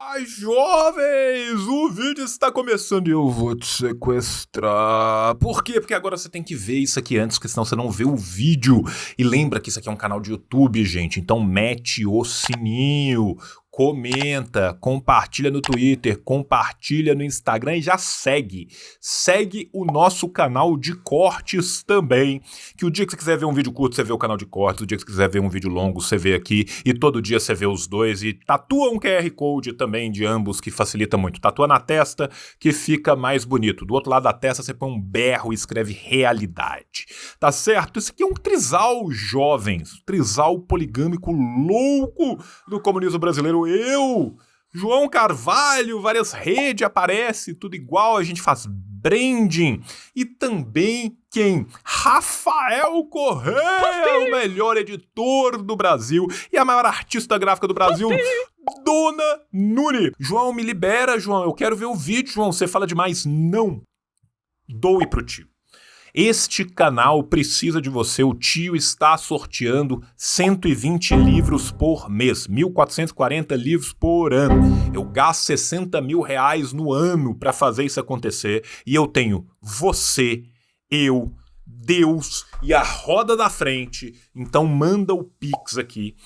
Ai, jovens, o vídeo está começando e eu vou te sequestrar. Por quê? Porque agora você tem que ver isso aqui antes, porque senão você não vê o vídeo. E lembra que isso aqui é um canal de YouTube, gente, então mete o sininho, comenta, compartilha no Twitter, compartilha no Instagram e já segue. Segue o nosso canal de cortes também, que o dia que você quiser ver um vídeo curto, você vê o canal de cortes, o dia que você quiser ver um vídeo longo, você vê aqui, e todo dia você vê os dois, e tatua um QR Code também de ambos, que facilita muito. Tatua na testa, que fica mais bonito. Do outro lado da testa, você põe um berro e escreve realidade. Tá certo? Esse aqui é um trisal, jovens. Trisal poligâmico louco do comunismo brasileiro. Eu, João Carvalho, várias redes aparece, tudo igual, a gente faz branding. E também quem? Rafael Correia, o melhor editor do Brasil e a maior artista gráfica do Brasil, Dona Nuni. João, me libera, João, eu quero ver o vídeo, João, você fala demais. Não, doe pro tio. Este canal precisa de você, o tio está sorteando 120 livros por mês, 1.440 livros por ano. Eu gasto 60 mil reais no ano para fazer isso acontecer e eu tenho você, eu, Deus e a roda da frente, então manda o Pix aqui,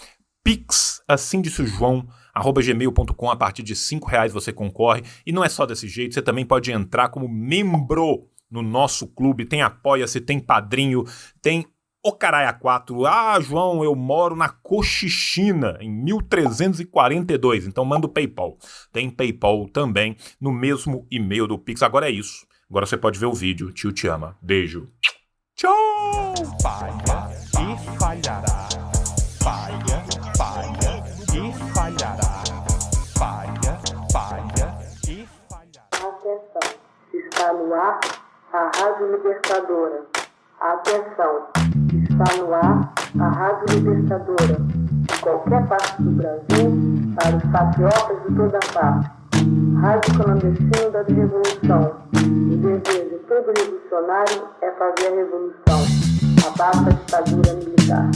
Pix, assim disse o João, @gmail.com, a partir de R$5 você concorre e não é só desse jeito, você também pode entrar como membro no nosso clube, tem Apoia-se, tem Padrinho, tem o Caralho 4. Ah, João, eu moro na Cochichina, em 1342, então manda o PayPal. Tem PayPal também, no mesmo e-mail do Pix. Agora é isso. Agora você pode ver o vídeo. Tio te ama. Beijo. Tchau! Falha e falhará. Falha, falha e falhará. Falha, falha e falhará. Atenção, está no ar a Rádio Libertadora. Atenção, está no ar a Rádio Libertadora. De qualquer parte do Brasil, para os patriotas de toda parte. Rádio clandestina da Revolução. O desejo de todo revolucionário é fazer a revolução. Abaixo a ditadura militar.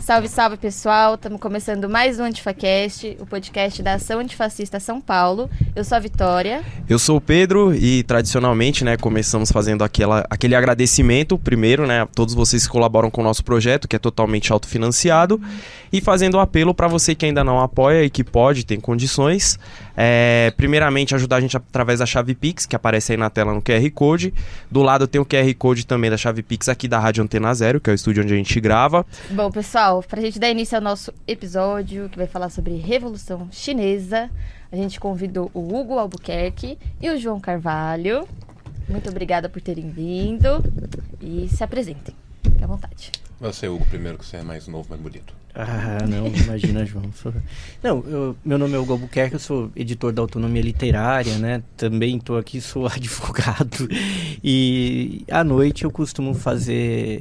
Salve, salve, pessoal! Estamos começando mais um AntifaCast, o podcast da Ação Antifascista São Paulo. Eu sou a Vitória. Eu sou o Pedro e, tradicionalmente, começamos fazendo aquele agradecimento, primeiro, a todos vocês que colaboram com o nosso projeto, que é totalmente autofinanciado, e fazendo um apelo para você que ainda não apoia e que pode, tem condições, primeiramente, ajudar a gente através da chave Pix, que aparece aí na tela no QR Code. Do lado tem o QR Code também da chave Pix aqui da Rádio Antena Zero, que é o estúdio onde a gente grava. Bom, pessoal, para a gente dar início ao nosso episódio, que vai falar sobre Revolução Chinesa, a gente convidou o Hugo Albuquerque e o João Carvalho. Muito obrigada por terem vindo e se apresentem. Fique à vontade. Você, Hugo, primeiro, que você é mais novo, mais bonito. Ah, não, imagina, João. Meu nome é Hugo Albuquerque, eu sou editor da Autonomia Literária, Também estou aqui, sou advogado. E à noite eu costumo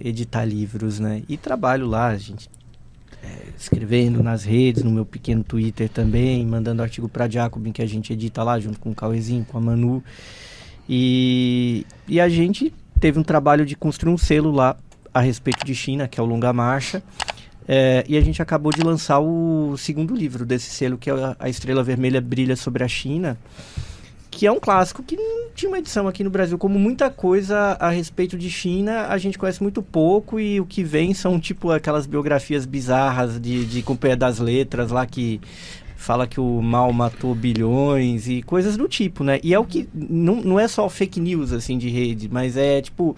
editar livros, E trabalho lá, gente, escrevendo nas redes, no meu pequeno Twitter também, mandando artigo para Jacobin, que a gente edita lá junto com o Cauezinho, com a Manu. E a gente teve um trabalho de construir um selo lá a respeito de China, que é o Longa Marcha. E a gente acabou de lançar o segundo livro desse selo, que é A Estrela Vermelha Brilha sobre a China, que é um clássico que não tinha uma edição aqui no Brasil. Como muita coisa a respeito de China, a gente conhece muito pouco, e o que vem são tipo aquelas biografias bizarras de Companhia das Letras lá, que fala que o Mao matou bilhões e coisas do tipo, E é o que não é só fake news assim de rede, mas é tipo,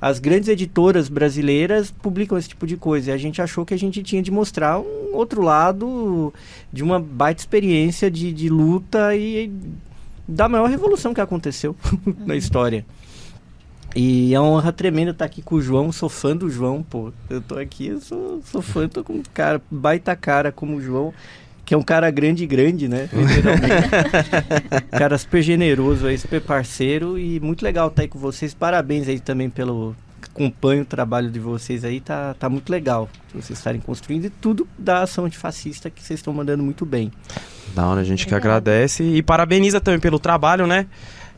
as grandes editoras brasileiras publicam esse tipo de coisa, e a gente achou que a gente tinha de mostrar um outro lado de uma baita experiência de luta e da maior revolução que aconteceu na história. E é uma honra tremenda estar aqui com o João, sou fã do João, pô. Eu tô aqui, eu sou fã, tô com um cara, baita cara como o João, que é um cara grande, literalmente. Cara super generoso aí, super parceiro, e muito legal estar aí com vocês. Parabéns aí também acompanho o trabalho de vocês aí, tá muito legal vocês estarem construindo, e tudo da Ação Antifascista que vocês estão mandando muito bem. Da hora, a gente que agradece e parabeniza também pelo trabalho,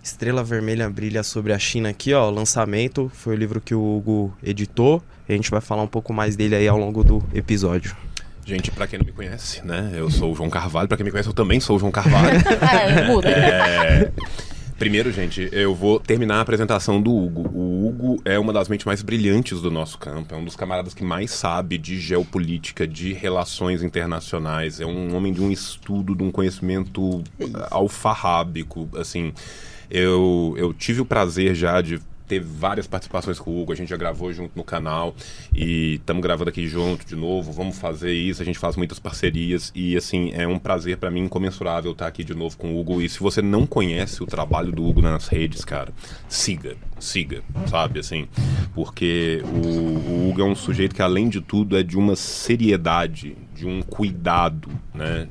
Estrela Vermelha Brilha sobre a China aqui, ó, lançamento, foi o livro que o Hugo editou, e a gente vai falar um pouco mais dele aí ao longo do episódio. Gente, pra quem não me conhece, né, eu sou o João Carvalho, pra quem me conhece eu também sou o João Carvalho. Muda. Primeiro, gente, eu vou terminar a apresentação do Hugo. O Hugo é uma das mentes mais brilhantes do nosso campo, é um dos camaradas que mais sabe de geopolítica, de relações internacionais, é um homem de um estudo, de um conhecimento alfarrábico, assim. Eu tive o prazer já de ter várias participações com o Hugo, a gente já gravou junto no canal e estamos gravando aqui junto de novo, vamos fazer isso, a gente faz muitas parcerias e assim, é um prazer para mim incomensurável estar aqui de novo com o Hugo. E se você não conhece o trabalho do Hugo nas redes, cara, siga, sabe, assim, porque o Hugo é um sujeito que além de tudo é de uma seriedade, de um cuidado, né,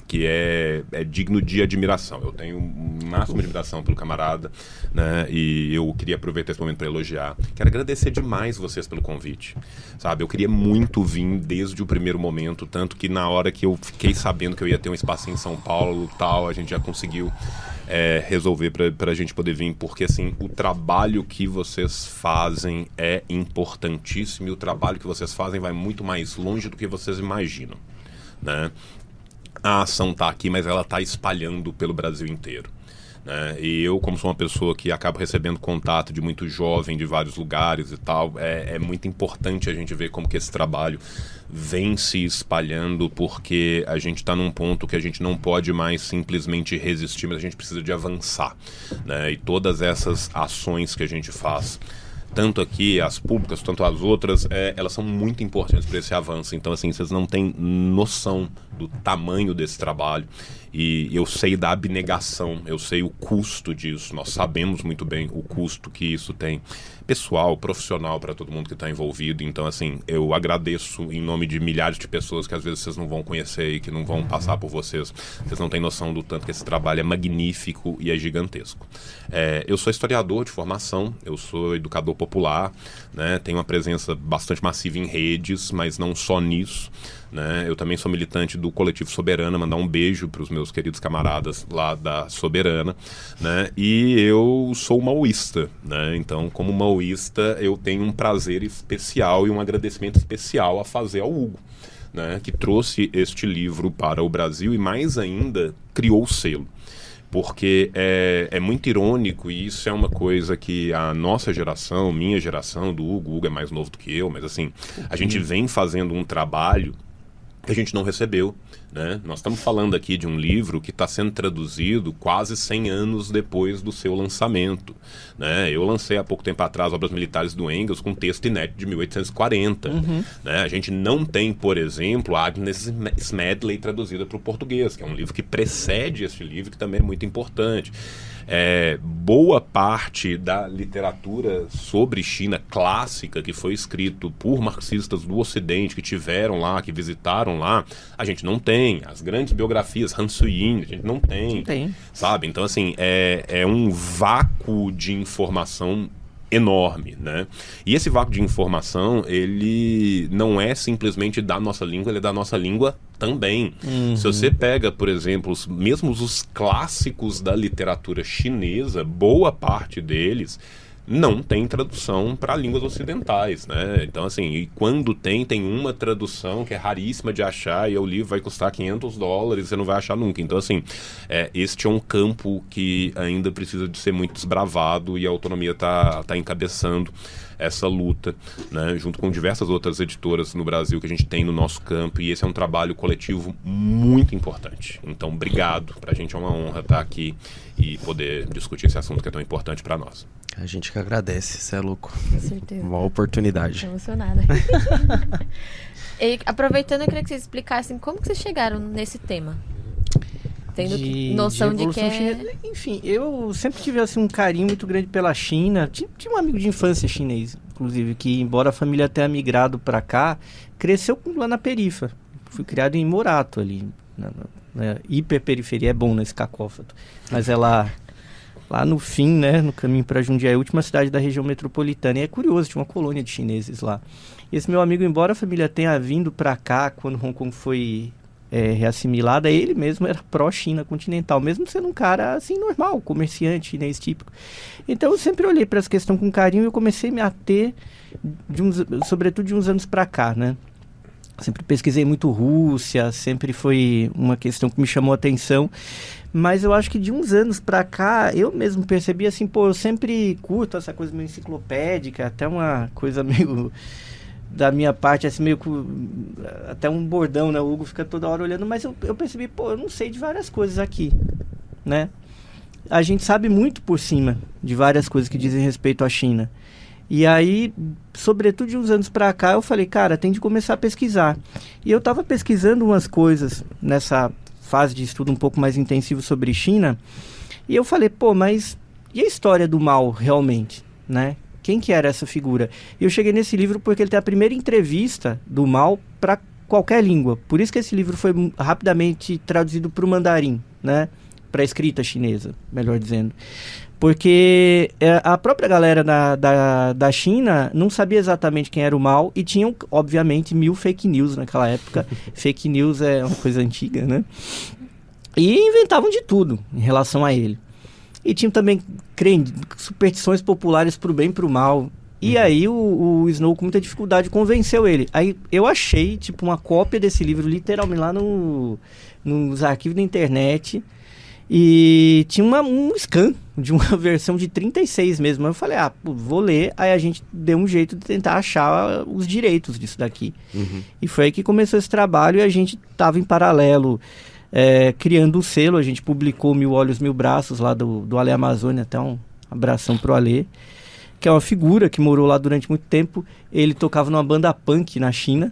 que é digno de admiração. Eu tenho o máximo de admiração pelo camarada, né? E eu queria aproveitar esse momento para elogiar. Quero agradecer demais vocês pelo convite, sabe? Eu queria muito vir desde o primeiro momento, tanto que na hora que eu fiquei sabendo que eu ia ter um espaço em São Paulo, tal, a gente já conseguiu resolver para a gente poder vir, porque assim, o trabalho que vocês fazem é importantíssimo e o trabalho que vocês fazem vai muito mais longe do que vocês imaginam, né? A ação está aqui, mas ela está espalhando pelo Brasil inteiro, né? E eu, como sou uma pessoa que acaba recebendo contato de muito jovem de vários lugares e tal, é muito importante a gente ver como que esse trabalho vem se espalhando, porque a gente está num ponto que a gente não pode mais simplesmente resistir, mas a gente precisa de avançar, né? E todas essas ações que a gente faz, tanto aqui, as públicas, tanto as outras, elas são muito importantes para esse avanço. Então, assim, vocês não têm noção do tamanho desse trabalho. E eu sei da abnegação, eu sei o custo disso. Nós sabemos muito bem o custo que isso tem, pessoal, profissional, para todo mundo que está envolvido. Então, assim, eu agradeço em nome de milhares de pessoas que às vezes vocês não vão conhecer e que não vão passar por vocês. Vocês não têm noção do tanto que esse trabalho é magnífico e é gigantesco. Eu sou historiador de formação, eu sou educador popular, né? Tenho uma presença bastante massiva em redes, mas não só nisso, né? Eu também sou militante do Coletivo Soberana, mandar um beijo para os meus queridos camaradas lá da Soberana, né? E eu sou maoísta, né? Então, como maoísta, eu tenho um prazer especial e um agradecimento especial a fazer ao Hugo, né? Que trouxe este livro para o Brasil e mais ainda criou o selo. Porque é muito irônico, e isso é uma coisa que a nossa geração, minha geração, do Hugo, o Hugo é mais novo do que eu, mas assim, a gente vem fazendo um trabalho que a gente não recebeu, né? Nós estamos falando aqui de um livro que está sendo traduzido quase 100 anos depois do seu lançamento, né? Eu lancei há pouco tempo atrás Obras Militares do Engels com texto inédito de 1840. Né? A gente não tem, por exemplo, Agnes Smedley traduzida para o português, que é um livro que precede este livro, que também é muito importante. Boa parte da literatura sobre China clássica, que foi escrito por marxistas do Ocidente, que tiveram lá, que visitaram lá, a gente não tem. As grandes biografias, Han Suyin, a gente não tem. Sabe? Então, assim, é um vácuo de informação enorme, né? E esse vácuo de informação, ele não é simplesmente da nossa língua, ele é da nossa língua também. Se você pega, por exemplo, mesmo os clássicos da literatura chinesa, boa parte deles não tem tradução para línguas ocidentais, né? Então, assim, e quando tem uma tradução que é raríssima de achar e o livro vai custar $500, você não vai achar nunca. Então, assim, este é um campo que ainda precisa de ser muito desbravado e a Autonomia tá encabeçando essa luta, né, junto com diversas outras editoras no Brasil que a gente tem no nosso campo, e esse é um trabalho coletivo muito importante. Então, obrigado. Pra gente é uma honra estar aqui e poder discutir esse assunto que é tão importante para nós. A gente que agradece, você é louco. Com certeza. Uma oportunidade. Tô emocionada. E, aproveitando, eu queria que vocês explicassem como que vocês chegaram nesse tema. Tendo noção de que chinesa. Enfim, eu sempre tive assim, um carinho muito grande pela China. Tinha um amigo de infância chinês, inclusive, que embora a família tenha migrado para cá, cresceu lá na perifa. Fui criado em Morato ali, na hiperperiferia, é bom nesse cacófato. Mas é lá no fim, né, no caminho para Jundiaí, a última cidade da região metropolitana. E é curioso, tinha uma colônia de chineses lá. E esse meu amigo, embora a família tenha vindo para cá quando Hong Kong foi reassimilada, ele mesmo era pró-China continental, mesmo sendo um cara assim normal, comerciante chinês típico. Então eu sempre olhei para essa questão com carinho e eu comecei a me ater, sobretudo de uns anos para cá, né? Sempre pesquisei muito Rússia, sempre foi uma questão que me chamou a atenção, mas eu acho que de uns anos para cá eu mesmo percebi assim, pô, eu sempre curto essa coisa meio enciclopédica, até uma coisa meio da minha parte, assim, meio até um bordão, né? O Hugo fica toda hora olhando, mas eu percebi, pô, eu não sei de várias coisas aqui, né? A gente sabe muito por cima de várias coisas que dizem respeito à China. E aí, sobretudo de uns anos pra cá, eu falei, cara, tem de começar a pesquisar. E eu tava pesquisando umas coisas nessa fase de estudo um pouco mais intensivo sobre China, e eu falei, pô, mas e a história do Mao realmente, né? Quem que era essa figura? E eu cheguei nesse livro porque ele tem a primeira entrevista do Mao para qualquer língua. Por isso que esse livro foi rapidamente traduzido para o mandarim, né? Para a escrita chinesa, melhor dizendo. Porque a própria galera da China não sabia exatamente quem era o Mao e tinham, obviamente, 1000 fake news naquela época. Fake news é uma coisa antiga, né? E inventavam de tudo em relação a ele. E tinham também superstições populares pro bem e pro mal. E aí o Snow, com muita dificuldade, convenceu ele. Aí eu achei, tipo, uma cópia desse livro, literalmente, lá nos arquivos da internet. E tinha um scan de uma versão de 36 mesmo. Eu falei, pô, vou ler. Aí a gente deu um jeito de tentar achar os direitos disso daqui. E foi aí que começou esse trabalho e a gente tava em paralelo criando o selo. A gente publicou 1000 Olhos, 1000 Braços lá do Ale Amazônia, até um abração pro Ale, que é uma figura que morou lá durante muito tempo. Ele tocava numa banda punk na China.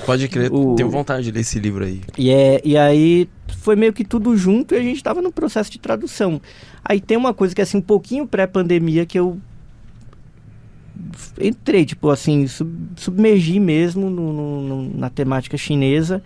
Pode crer, tenho vontade de ler esse livro aí. E aí foi meio que tudo junto e a gente estava no processo de tradução. Aí tem uma coisa que assim, um pouquinho pré-pandemia que eu entrei, tipo assim, submergi mesmo na temática chinesa,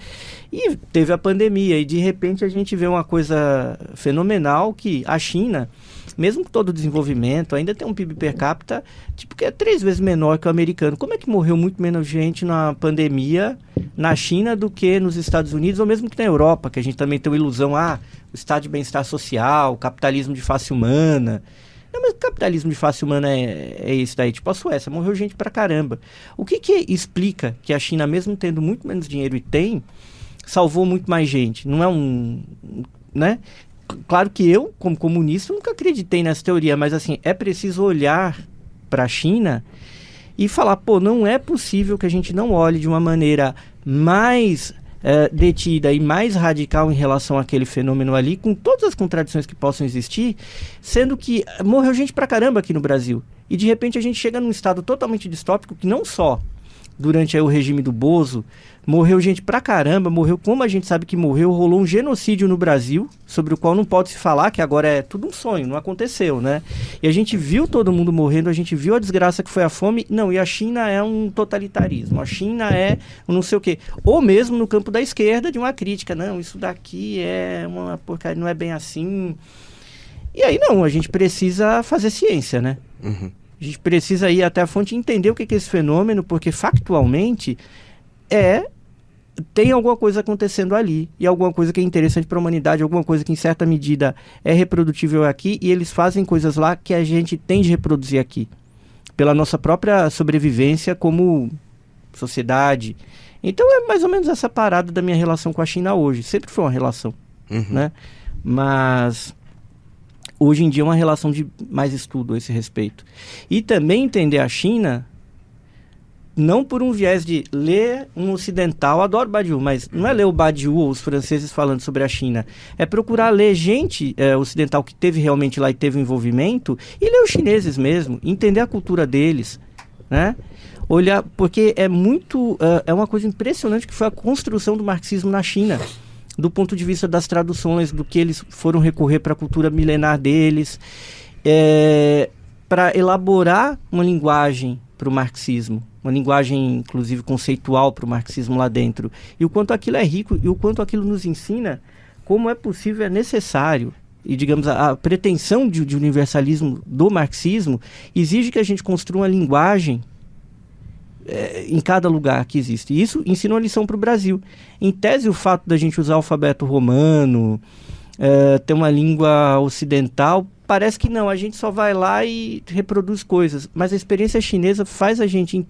e teve a pandemia, e de repente a gente vê uma coisa fenomenal, que a China, mesmo com todo o desenvolvimento, ainda tem um PIB per capita, tipo, que é 3 vezes menor que o americano. Como é que morreu muito menos gente na pandemia na China do que nos Estados Unidos, ou mesmo que na Europa, que a gente também tem uma ilusão, o estado de bem-estar social, o capitalismo de face humana. Não, mas o capitalismo de face humana é isso daí. Tipo, a Suécia morreu gente pra caramba. O que explica que a China, mesmo tendo muito menos dinheiro salvou muito mais gente? Não é né? Claro que eu, como comunista, nunca acreditei nessa teoria, mas assim, é preciso olhar para a China e falar, pô, não é possível que a gente não olhe de uma maneira mais detida e mais radical em relação àquele fenômeno ali, com todas as contradições que possam existir, sendo que morreu gente pra caramba aqui no Brasil. E de repente a gente chega num estado totalmente distópico, que não só durante o regime do Bozo, morreu gente pra caramba, morreu como a gente sabe que morreu, rolou um genocídio no Brasil, sobre o qual não pode se falar, que agora é tudo um sonho, não aconteceu, né? E a gente viu todo mundo morrendo, a gente viu a desgraça que foi a fome, não, e a China é um totalitarismo, a China é um não sei o quê. Ou mesmo no campo da esquerda, de uma crítica, não, isso daqui é uma porcaria, não é bem assim. E aí não, a gente precisa fazer ciência, né? A gente precisa ir até a fonte e entender o que é esse fenômeno, porque factualmente tem alguma coisa acontecendo ali, e alguma coisa que é interessante para a humanidade, alguma coisa que em certa medida é reprodutível aqui, e eles fazem coisas lá que a gente tem de reproduzir aqui, pela nossa própria sobrevivência como sociedade. Então é mais ou menos essa parada da minha relação com a China hoje. Sempre foi uma relação, né? Mas hoje em dia é uma relação de mais estudo a esse respeito. E também entender a China não por um viés de ler um ocidental, adoro Badiou, mas não é ler o Badiou ou os franceses falando sobre a China, é procurar ler gente ocidental que teve realmente lá e teve um envolvimento, e ler os chineses mesmo, entender a cultura deles, né? Olhar, porque é uma coisa impressionante que foi a construção do marxismo na China, do ponto de vista das traduções, do que eles foram recorrer para a cultura milenar deles, para elaborar uma linguagem para o marxismo, uma linguagem, inclusive, conceitual para o marxismo lá dentro. E o quanto aquilo é rico, e o quanto aquilo nos ensina como é possível, é necessário. E, digamos, a pretensão de universalismo do marxismo exige que a gente construa uma linguagem em cada lugar que existe. E isso ensina uma lição para o Brasil. Em tese, o fato da gente usar o alfabeto romano, ter uma língua ocidental, parece que não, a gente só vai lá e reproduz coisas. Mas a experiência chinesa faz a gente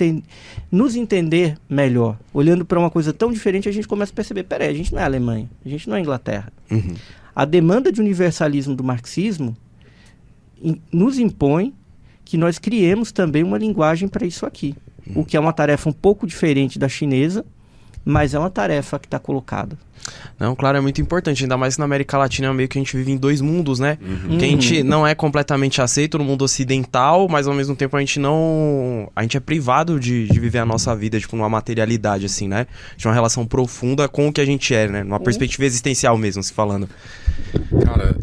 nos entender melhor. Olhando para uma coisa tão diferente, a gente começa a perceber, peraí, a gente não é Alemanha, a gente não é Inglaterra. A demanda de universalismo do marxismo nos impõe que nós criemos também uma linguagem para isso aqui. O que é uma tarefa um pouco diferente da chinesa, mas é uma tarefa que está colocada. Não, claro, é muito importante, ainda mais que na América Latina meio que a gente vive em dois mundos, né? Que a gente não é completamente aceito no mundo ocidental, mas ao mesmo tempo a gente é privado de viver a nossa vida, tipo, numa materialidade, assim, né? De uma relação profunda com o que a gente é, né? Numa perspectiva existencial mesmo, se falando. Cara,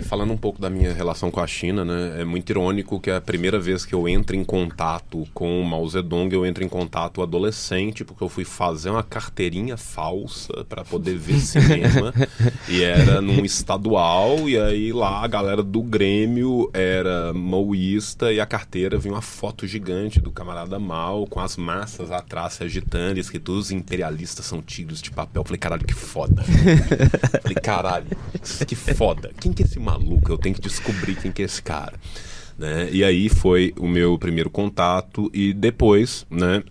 falando um pouco da minha relação com a China, né? É muito irônico que a primeira vez que eu entro em contato com o Mao Zedong, eu entro em contato adolescente, porque eu fui fazer uma carteirinha falsa para poder ver cinema, e era num estadual, e aí lá a galera do Grêmio era maoísta, e a carteira vinha uma foto gigante do camarada Mao, com as massas atrás se agitando, e escrito, os imperialistas são tigres de papel. Eu falei, caralho, que foda. Falei, caralho, que foda. Quem que é esse maluco? Eu tenho que descobrir quem que é esse cara. Né? E aí foi o meu primeiro contato, e depois, né,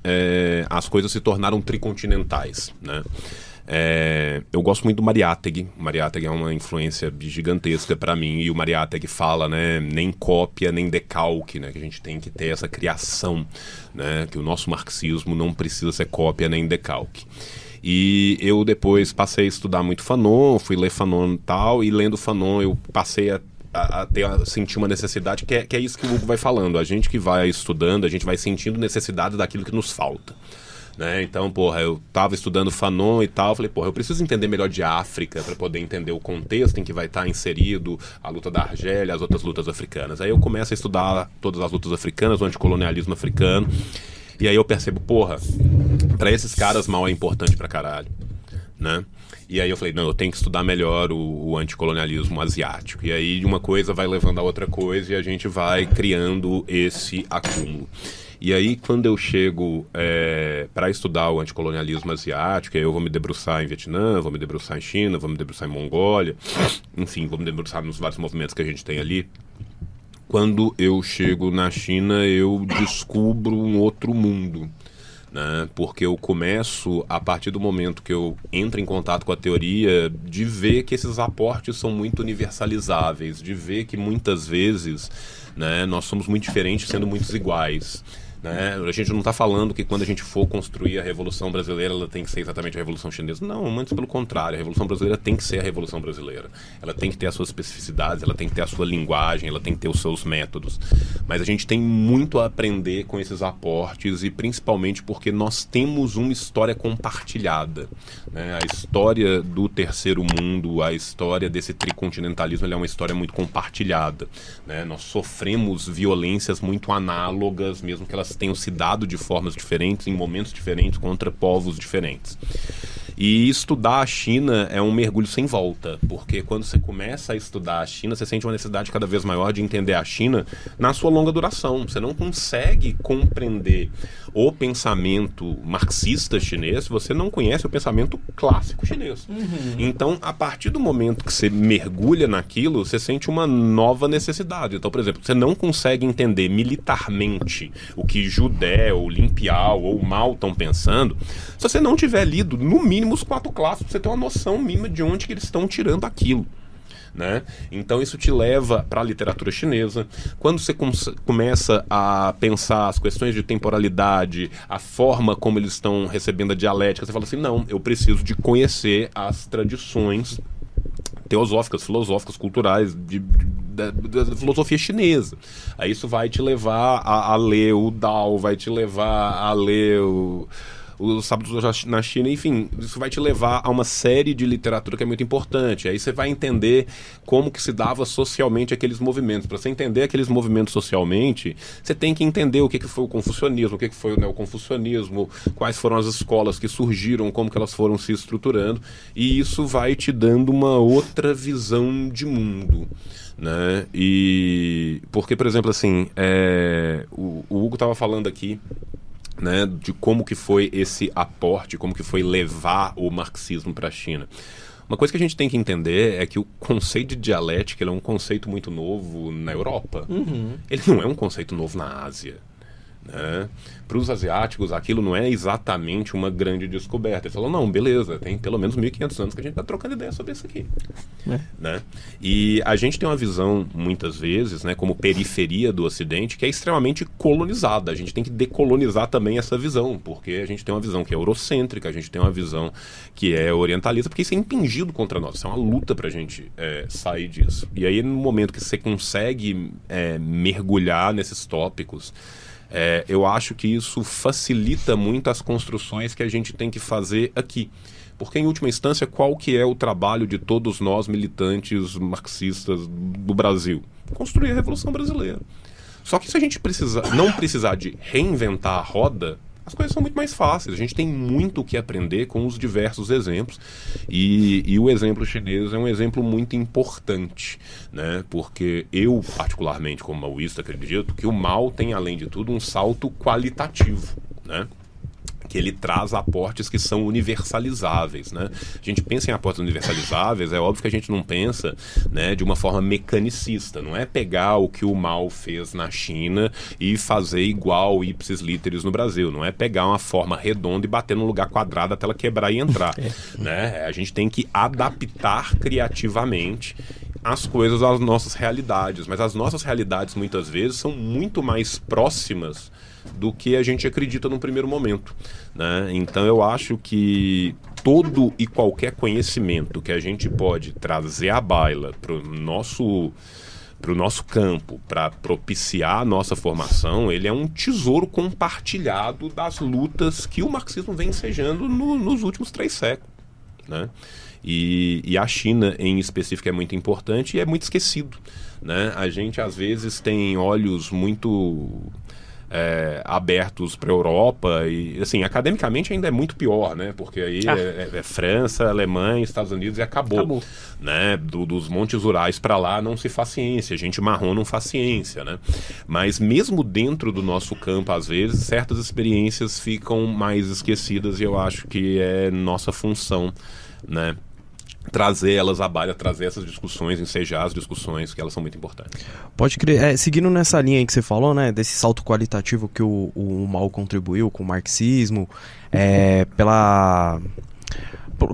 as coisas se tornaram tricontinentais, né? Eu gosto muito do Mariátegui. O Mariátegui é uma influência gigantesca para mim, e o Mariátegui fala, né, nem cópia nem decalque, né, que a gente tem que ter essa criação, né, que o nosso marxismo não precisa ser cópia nem decalque. E eu depois passei a estudar muito Fanon, fui ler Fanon e tal, e lendo Fanon eu passei a sentir uma necessidade, que é isso que o Hugo vai falando. A gente que vai estudando, a gente vai sentindo necessidade daquilo que nos falta. Né? Então, eu tava estudando Fanon e tal, falei, eu preciso entender melhor de África para poder entender o contexto em que vai estar inserido a luta da Argélia, as outras lutas africanas. Aí eu começo a estudar todas as lutas africanas, o anticolonialismo africano, e aí eu percebo, para esses caras Mao é importante pra caralho, né? E aí eu falei, não, eu tenho que estudar melhor o anticolonialismo asiático. E aí uma coisa vai levando a outra coisa e a gente vai criando esse acúmulo. E aí, quando eu chego para estudar o anticolonialismo asiático, eu vou me debruçar em Vietnã, vou me debruçar em China, vou me debruçar em Mongólia, enfim, vou me debruçar nos vários movimentos que a gente tem ali. Quando eu chego na China, eu descubro um outro mundo, né? Porque eu começo, a partir do momento que eu entro em contato com a teoria, de ver que esses aportes são muito universalizáveis, de ver que muitas vezes, né, nós somos muito diferentes sendo muitos iguais. Né? A gente não está falando que quando a gente for construir a Revolução Brasileira ela tem que ser exatamente a Revolução Chinesa. Não, antes pelo contrário, a Revolução Brasileira tem que ser a Revolução Brasileira. Ela tem que ter as suas especificidades, ela tem que ter a sua linguagem, ela tem que ter os seus métodos. Mas a gente tem muito a aprender com esses aportes, e principalmente porque nós temos uma história compartilhada. Né? A história do terceiro mundo, a história desse tricontinentalismo, ela é uma história muito compartilhada. Né? Nós sofremos violências muito análogas, mesmo que elas tenham se dado de formas diferentes, em momentos diferentes, contra povos diferentes. E estudar a China é um mergulho sem volta, porque quando você começa a estudar a China, você sente uma necessidade cada vez maior de entender a China na sua longa duração. Você não consegue compreender o pensamento marxista chinês se você não conhece o pensamento clássico chinês. Então, a partir do momento que você mergulha naquilo, você sente uma nova necessidade. Então, por exemplo, você não consegue entender militarmente o que Judé, ou Lin Piao, ou Mao estão pensando, se você não tiver lido, no mínimo, os 4 clássicos, você tem uma noção mínima de onde que eles estão tirando aquilo. Né? Então isso te leva para a literatura chinesa. Quando você começa a pensar as questões de temporalidade, a forma como eles estão recebendo a dialética, você fala assim, não, eu preciso de conhecer as tradições teosóficas, filosóficas, culturais da filosofia chinesa. Aí isso vai te levar a ler o Dao, vai te levar a ler os sábados na China, enfim, isso vai te levar a uma série de literatura que é muito importante. Aí você vai entender como que se dava socialmente aqueles movimentos. Para você entender aqueles movimentos socialmente, você tem que entender o que foi o confucionismo, o que foi o neoconfucionismo, quais foram as escolas que surgiram, como que elas foram se estruturando, e isso vai te dando uma outra visão de mundo. Né? E porque, por exemplo, assim, o Hugo estava falando aqui né, de como que foi esse aporte, como que foi levar o marxismo para a China. Uma coisa que a gente tem que entender é que o conceito de dialética ele é um conceito muito novo na Europa. Ele não é um conceito novo na Ásia. Né? Para os asiáticos, aquilo não é exatamente uma grande descoberta. Eles falam, não, beleza, tem pelo menos 1.500 anos que a gente está trocando ideia sobre isso aqui. Né? E a gente tem uma visão, muitas vezes, né, como periferia do Ocidente, que é extremamente colonizada. A gente tem que decolonizar também essa visão, porque a gente tem uma visão que é eurocêntrica, a gente tem uma visão que é orientalista, porque isso é impingido contra nós. Isso é uma luta para a gente sair disso. E aí, no momento que você consegue mergulhar nesses tópicos, eu acho que isso facilita muito as construções que a gente tem que fazer aqui. Porque, em última instância, qual que é o trabalho de todos nós militantes marxistas do Brasil? Construir a Revolução Brasileira. Só que se a gente não precisar de reinventar a roda, as coisas são muito mais fáceis. A gente tem muito o que aprender com os diversos exemplos. E o exemplo chinês é um exemplo muito importante, né? Porque eu, particularmente, como maoísta, acredito que o Mao tem, além de tudo, um salto qualitativo, né? Que ele traz aportes que são universalizáveis, né? A gente pensa em aportes universalizáveis, é óbvio que a gente não pensa, né, de uma forma mecanicista, não é pegar o que o Mao fez na China e fazer igual ipsis literis no Brasil, não é pegar uma forma redonda e bater num lugar quadrado até ela quebrar e entrar, né? A gente tem que adaptar criativamente as coisas às nossas realidades, mas as nossas realidades muitas vezes são muito mais próximas do que a gente acredita num primeiro momento, né? Então eu acho que todo e qualquer conhecimento que a gente pode trazer à baila para o nosso campo, para propiciar a nossa formação, ele é um tesouro compartilhado das lutas que o marxismo vem ensejando nos últimos 3 séculos, né? E a China, em específico, é muito importante e é muito esquecido, né? A gente, às vezes, tem olhos muito abertos para a Europa e, assim, academicamente ainda é muito pior, né? Porque aí é França, Alemanha, Estados Unidos e acabou. Né? Dos montes Urais para lá não se faz ciência, gente marrom não faz ciência, né? Mas mesmo dentro do nosso campo, às vezes, certas experiências ficam mais esquecidas e eu acho que é nossa função, né, trazer elas à baila, trazer essas discussões, ensejar as discussões, que elas são muito importantes. Pode crer. Seguindo nessa linha aí que você falou, né, desse salto qualitativo que o Mao contribuiu com o marxismo,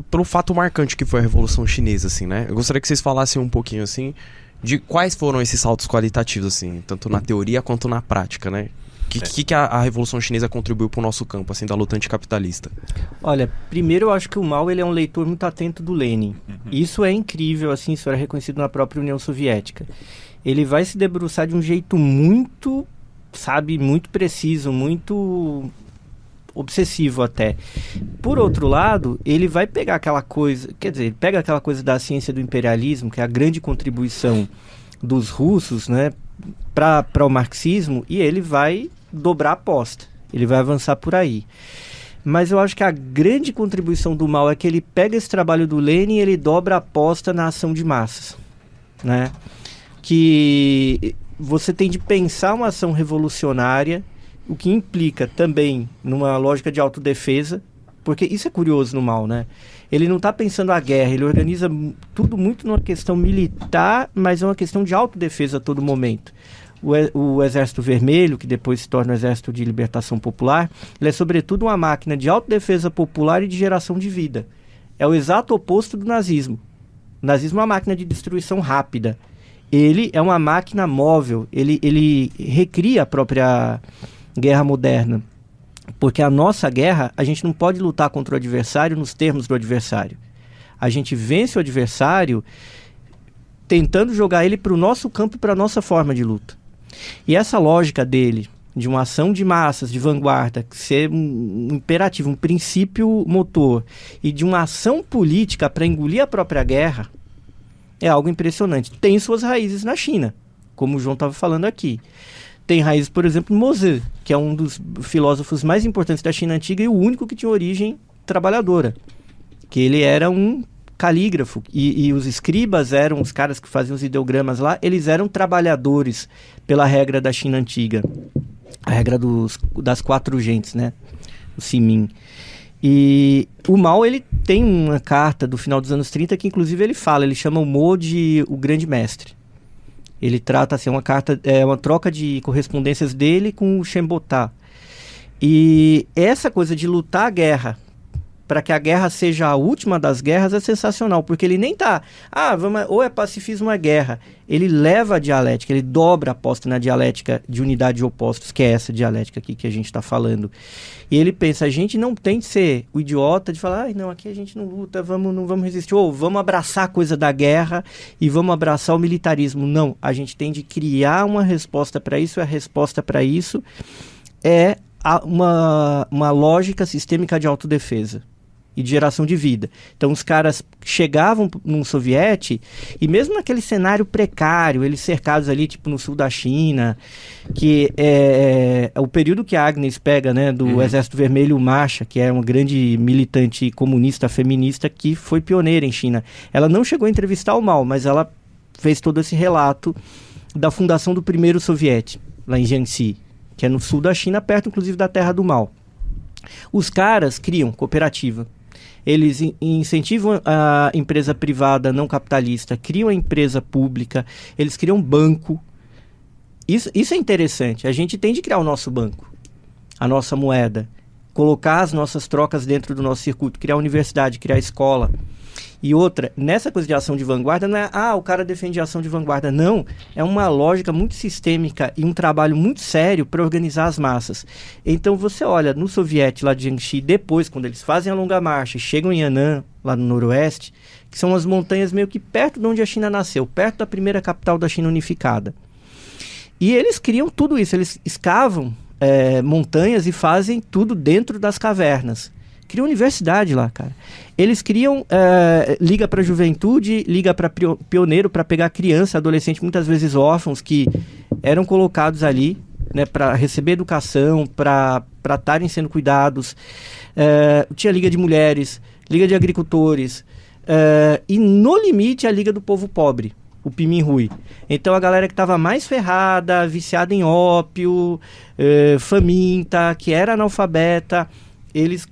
pelo fato marcante que foi a Revolução Chinesa, assim, né? Eu gostaria que vocês falassem um pouquinho, assim, de quais foram esses saltos qualitativos, assim, tanto na teoria quanto na prática, né? O que a Revolução Chinesa contribuiu para o nosso campo, assim, da luta anticapitalista? Olha, primeiro eu acho que o Mao ele é um leitor muito atento do Lenin. Isso é incrível, assim, isso era reconhecido na própria União Soviética. Ele vai se debruçar de um jeito muito, sabe, muito preciso, muito obsessivo até. Por outro lado, ele vai pegar aquela coisa, quer dizer, ele pega aquela coisa da ciência do imperialismo, que é a grande contribuição dos russos, né, para o marxismo, e ele vai dobrar a aposta, ele vai avançar por aí. Mas eu acho que a grande contribuição do Mao é que ele pega esse trabalho do Lenin e ele dobra a aposta na ação de massas, né? Que você tem de pensar uma ação revolucionária, o que implica também numa lógica de autodefesa, porque isso é curioso no Mao, né? Ele não está pensando a guerra, ele organiza tudo muito numa questão militar, mas é uma questão de autodefesa a todo momento. O Exército Vermelho, que depois se torna o Exército de Libertação Popular, ele é sobretudo uma máquina de autodefesa popular e de geração de vida. É o exato oposto do nazismo. O nazismo é uma máquina de destruição rápida. Ele é uma máquina móvel, ele recria a própria guerra moderna. Porque a nossa guerra, a gente não pode lutar contra o adversário nos termos do adversário. A gente vence o adversário tentando jogar ele para o nosso campo e para a nossa forma de luta. E essa lógica dele, de uma ação de massas, de vanguarda, ser um imperativo, um princípio motor, e de uma ação política para engolir a própria guerra, é algo impressionante. Tem suas raízes na China, como o João estava falando aqui. Tem raízes, por exemplo, em Mozi, que é um dos filósofos mais importantes da China antiga e o único que tinha origem trabalhadora. Que ele era um calígrafo e os escribas eram os caras que faziam os ideogramas lá, eles eram trabalhadores pela regra da China antiga. A regra das 4 gentes, né? O Simin. E o Mao, ele tem uma carta do final dos anos 30 que inclusive ele chama o Mo de o grande mestre. Ele trata assim, uma carta, uma troca de correspondências dele com o Shenbota. E essa coisa de lutar a guerra, para que a guerra seja a última das guerras, é sensacional, porque ele nem tá, ou é pacifismo ou é guerra. Ele leva a dialética, ele dobra a aposta na dialética de unidade de opostos, que é essa dialética aqui que a gente está falando. E ele pensa, a gente não tem que ser o idiota de falar, não, aqui a gente não luta, não vamos resistir, ou vamos abraçar a coisa da guerra e vamos abraçar o militarismo. Não, a gente tem de criar uma resposta para isso, e a resposta para isso é uma lógica sistêmica de autodefesa e de geração de vida. Então os caras chegavam num soviete e mesmo naquele cenário precário, eles cercados ali tipo no sul da China, que é o período que a Agnes pega, né, do Exército Vermelho Marcha, que é uma grande militante comunista feminista que foi pioneira em China. Ela não chegou a entrevistar o Mao, mas ela fez todo esse relato da fundação do primeiro soviete, lá em Jiangxi, que é no sul da China, perto inclusive da terra do Mao. Os caras criam cooperativa. Eles incentivam a empresa privada não capitalista, criam a empresa pública, eles criam banco. Isso é interessante. A gente tem de criar o nosso banco, a nossa moeda, colocar as nossas trocas dentro do nosso circuito, criar universidade, criar escola. E outra, nessa coisa de ação de vanguarda, não é, o cara defende a ação de vanguarda. Não, é uma lógica muito sistêmica e um trabalho muito sério para organizar as massas. Então você olha no soviete lá de Jiangxi, depois, quando eles fazem a longa marcha e chegam em Yan'an, lá no noroeste, que são as montanhas meio que perto de onde a China nasceu, perto da primeira capital da China unificada. E eles criam tudo isso, eles escavam montanhas e fazem tudo dentro das cavernas. Criam universidade lá, cara. Eles criam liga para juventude, liga para pioneiro, para pegar criança, adolescente, muitas vezes órfãos, que eram colocados ali, né, para receber educação, para estarem sendo cuidados. Tinha liga de mulheres, liga de agricultores, e no limite a liga do povo pobre, o Piminhui. Então a galera que estava mais ferrada, viciada em ópio, faminta, que era analfabeta, eles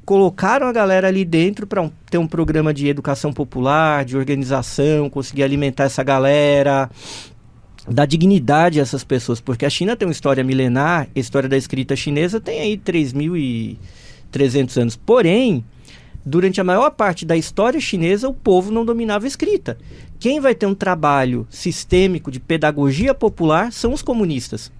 colocaram a galera ali dentro para ter um programa de educação popular, de organização, conseguir alimentar essa galera, dar dignidade a essas pessoas, porque a China tem uma história milenar, a história da escrita chinesa tem aí 3.300 anos, porém, durante a maior parte da história chinesa, o povo não dominava a escrita. Quem vai ter um trabalho sistêmico de pedagogia popular são os comunistas.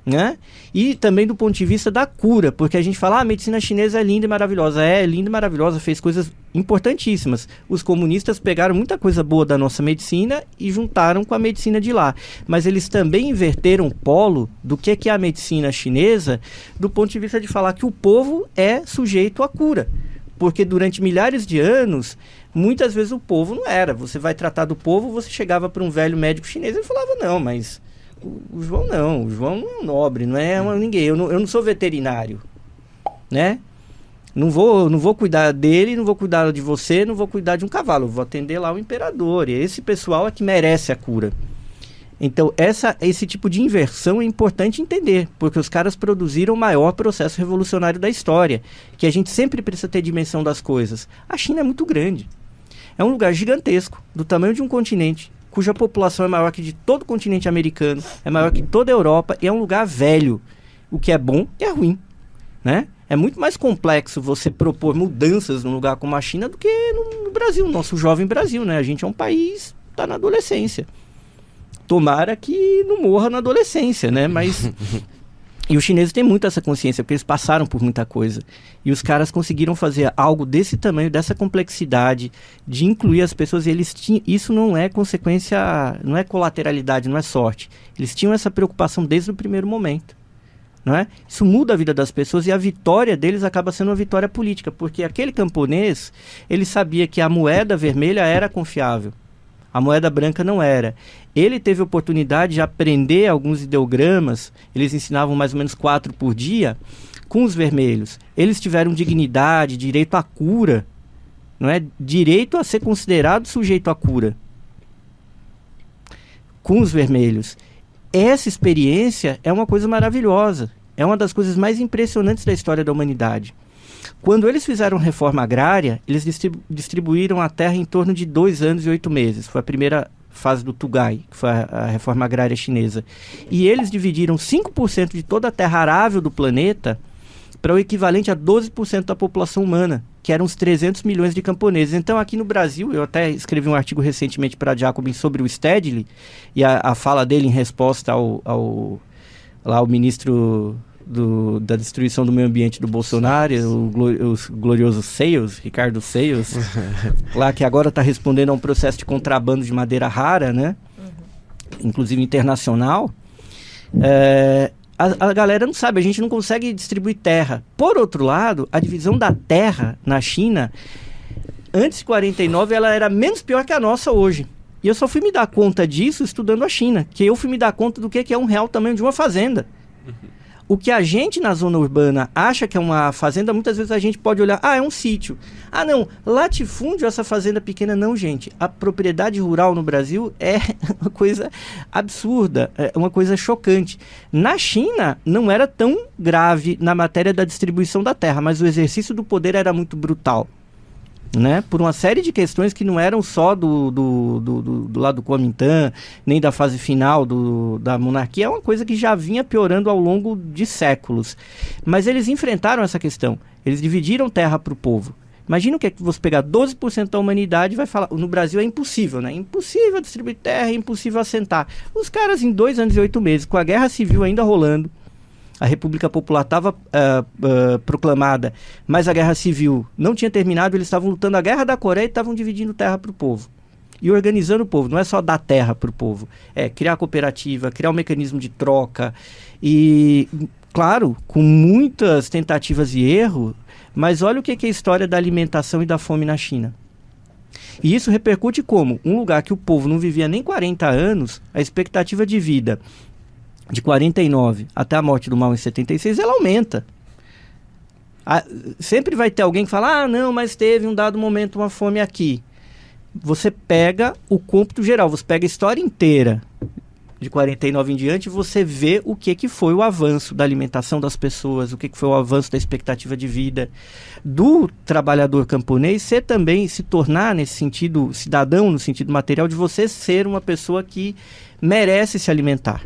Né? E também do ponto de vista da cura, porque a gente fala, a medicina chinesa é linda e maravilhosa. É linda e maravilhosa, fez coisas importantíssimas. Os comunistas pegaram muita coisa boa da nossa medicina e juntaram com a medicina de lá. Mas eles também inverteram o polo do que é a medicina chinesa, do ponto de vista de falar que o povo é sujeito à cura. Porque durante milhares de anos, muitas vezes o povo não era. Você vai tratar do povo, você chegava para um velho médico chinês e ele falava, não, mas o João não é um nobre, não é ninguém, eu não sou veterinário, né? Não vou cuidar dele, não vou cuidar de você, não vou cuidar de um cavalo, vou atender lá o imperador, e esse pessoal é que merece a cura. Então esse tipo de inversão é importante entender, porque os caras produziram o maior processo revolucionário da história, que a gente sempre precisa ter dimensão das coisas. A China é muito grande, é um lugar gigantesco, do tamanho de um continente, cuja população é maior que de todo o continente americano, é maior que toda a Europa, e é um lugar velho. O que é bom e é ruim, né? É muito mais complexo você propor mudanças num lugar como a China do que no Brasil, nosso jovem Brasil, né? A gente é um país que está na adolescência. Tomara que não morra na adolescência, né? Mas... E os chineses têm muito essa consciência, porque eles passaram por muita coisa. E os caras conseguiram fazer algo desse tamanho, dessa complexidade, de incluir as pessoas. E eles tinham, isso não é consequência, não é colateralidade, não é sorte. Eles tinham essa preocupação desde o primeiro momento. Não é? Isso muda a vida das pessoas e a vitória deles acaba sendo uma vitória política. Porque aquele camponês, ele sabia que a moeda vermelha era confiável. A moeda branca não era. Ele teve a oportunidade de aprender alguns ideogramas, eles ensinavam mais ou menos 4 por dia, com os vermelhos. Eles tiveram dignidade, direito à cura, não é? Direito a ser considerado sujeito à cura, com os vermelhos. essa experiência é uma coisa maravilhosa. É uma das coisas mais impressionantes da história da humanidade. Quando eles fizeram reforma agrária, eles distribuíram a terra em torno de 2 anos e 8 meses. Foi a primeira fase do Tugai, que foi a reforma agrária chinesa. E eles dividiram 5% de toda a terra arável do planeta para o equivalente a 12% da população humana, que eram uns 300 milhões de camponeses. Então, aqui no Brasil, eu até escrevi um artigo recentemente para a Jacobin sobre o Stedley, e a fala dele em resposta ao ministro da destruição do meio ambiente do Bolsonaro, o glorioso Sales, Ricardo Sales, lá que agora está respondendo a um processo de contrabando de madeira rara, né? Inclusive internacional. A galera não sabe, a gente não consegue distribuir terra. Por outro lado, a divisão da terra na China, antes de 49, ela era menos pior que a nossa hoje. E eu só fui me dar conta disso estudando a China, que eu fui me dar conta do que é um real tamanho de uma fazenda. O que a gente na zona urbana acha que é uma fazenda, muitas vezes a gente pode olhar, é um sítio. Ah, não, latifúndio, essa fazenda pequena. Não, gente. A propriedade rural no Brasil é uma coisa absurda, é uma coisa chocante. Na China, não era tão grave na matéria da distribuição da terra, mas o exercício do poder era muito brutal, né? Por uma série de questões que não eram só do lado do Kuomintang, nem da fase final da monarquia, é uma coisa que já vinha piorando ao longo de séculos. Mas eles enfrentaram essa questão, eles dividiram terra para o povo. Imagina o que é que você pegar 12% da humanidade e vai falar, no Brasil é impossível, né? Impossível distribuir terra, é impossível assentar. Os caras em 2 anos e 8 meses, com a guerra civil ainda rolando, a República Popular estava proclamada, mas a Guerra Civil não tinha terminado, eles estavam lutando a Guerra da Coreia e estavam dividindo terra para o povo. E organizando o povo, não é só dar terra para o povo, é criar cooperativa, criar um mecanismo de troca. E, claro, com muitas tentativas e erros, mas olha o que é a história da alimentação e da fome na China. E isso repercute como? Um lugar que o povo não vivia nem 40 anos, a expectativa de vida de 49 até a morte do Mao em 76, ela aumenta. Sempre vai ter alguém que fala, não, mas teve um dado momento uma fome aqui. Você pega o cômputo geral, você pega a história inteira de 49 em diante, você vê o que foi o avanço da alimentação das pessoas, o que foi o avanço da expectativa de vida do trabalhador camponês, se tornar, nesse sentido, cidadão, no sentido material, de você ser uma pessoa que merece se alimentar.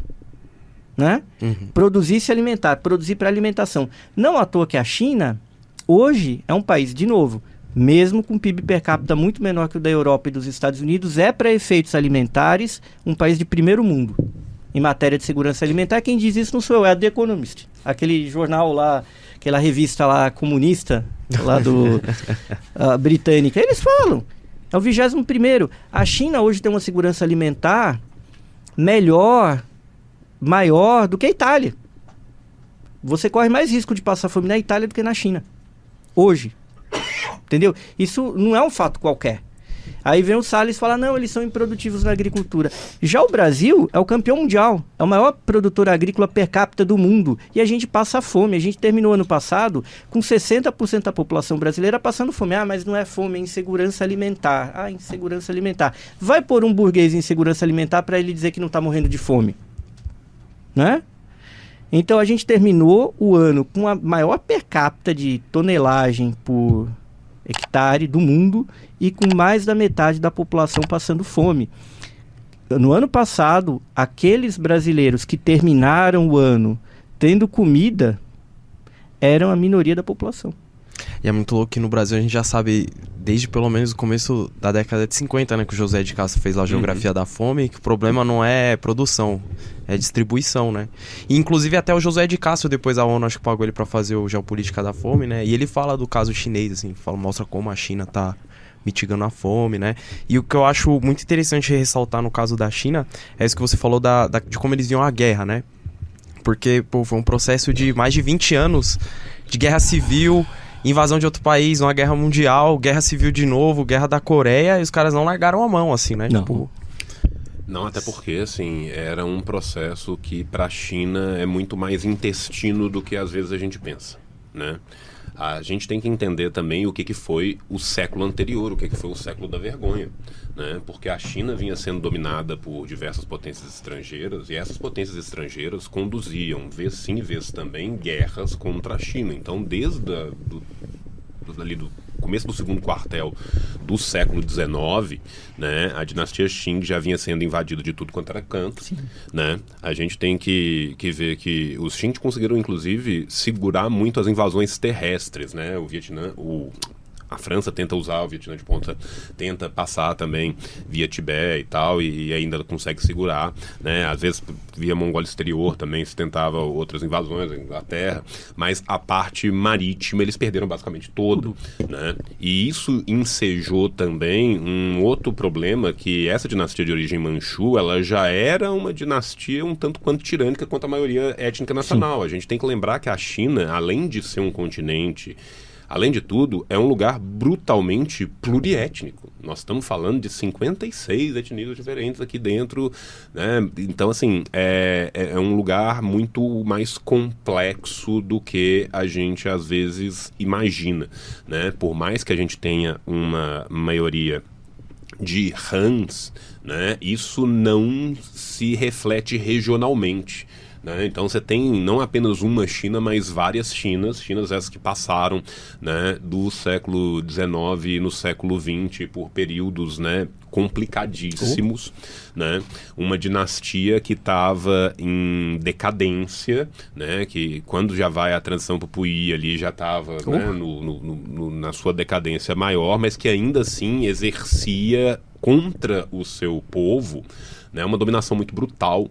Né? Produzir e se alimentar, produzir para alimentação. Não à toa que a China hoje é um país, de novo, mesmo com PIB per capita muito menor que o da Europa e dos Estados Unidos, é para efeitos alimentares um país de primeiro mundo em matéria de segurança alimentar. Quem diz isso não sou eu, é a The Economist, aquele jornal lá, aquela revista lá comunista lá do britânica. Eles falam, é o 21º. A China hoje tem uma segurança alimentar maior do que a Itália. Você corre mais risco de passar fome na Itália do que na China. Hoje. Entendeu? Isso não é um fato qualquer. Aí vem o Salles e fala, não, eles são improdutivos na agricultura. Já o Brasil é o campeão mundial. É o maior produtor agrícola per capita do mundo. E a gente passa fome. A gente terminou ano passado com 60% da população brasileira passando fome. Mas não é fome, é insegurança alimentar. Insegurança alimentar. Vai pôr um burguês em insegurança alimentar para ele dizer que não está morrendo de fome. Né? Então a gente terminou o ano com a maior per capita de tonelagem por hectare do mundo e com mais da metade da população passando fome. No ano passado, aqueles brasileiros que terminaram o ano tendo comida eram a minoria da população. E é muito louco que no Brasil a gente já sabe, desde pelo menos o começo da década de 50, né, que o José de Castro fez lá a Geografia da Fome, que o problema não é produção, é distribuição, né? E, inclusive até o José de Castro, depois a ONU acho que pagou ele para fazer o Geopolítica da Fome, né? E ele fala do caso chinês, assim, mostra como a China tá mitigando a fome, né? E o que eu acho muito interessante ressaltar no caso da China é isso que você falou de como eles viam a guerra, né? Porque, foi um processo de mais de 20 anos de guerra civil, invasão de outro país, uma guerra mundial, guerra civil de novo, guerra da Coreia, e os caras não largaram a mão, assim, né? Não. Não, até porque, assim, era um processo que pra China é muito mais intestino do que às vezes a gente pensa. né? A gente tem que entender também o que foi o século anterior, o que foi o século da vergonha, né? Porque a China vinha sendo dominada por diversas potências estrangeiras e essas potências estrangeiras conduziam, vez sim, vez também, guerras contra a China. Então, desde ali do começo do segundo quartel do século XIX, né, a dinastia Qing já vinha sendo invadida de tudo quanto era canto, né? A gente tem que ver que os Qing conseguiram, inclusive, segurar muito as invasões terrestres, né? O Vietnã, a França tenta usar o Vietnã de ponta, tenta passar também via Tibete e tal, e ainda consegue segurar, né? Às vezes via Mongólia Exterior também se tentava outras invasões, a Inglaterra, mas a parte marítima eles perderam basicamente todo, né? E isso ensejou também um outro problema, que essa dinastia de origem Manchu, ela já era uma dinastia um tanto quanto tirânica quanto a maioria étnica nacional. A gente tem que lembrar que a China, além de ser um continente, além de tudo, é um lugar brutalmente pluriétnico. Nós estamos falando de 56 etnias diferentes aqui dentro, né? Então, assim, é um lugar muito mais complexo do que a gente, às vezes, imagina, né? Por mais que a gente tenha uma maioria de Hans, né? Isso não se reflete regionalmente, né? Então você tem não apenas uma China, mas várias Chinas essas que passaram, né, do século XIX e no século XX por períodos, né, complicadíssimos, né? Uma dinastia que estava em decadência, né? Que quando já vai a transição para o Puyi ali já estava, né, na sua decadência maior, mas que ainda assim exercia contra o seu povo, né, uma dominação muito brutal,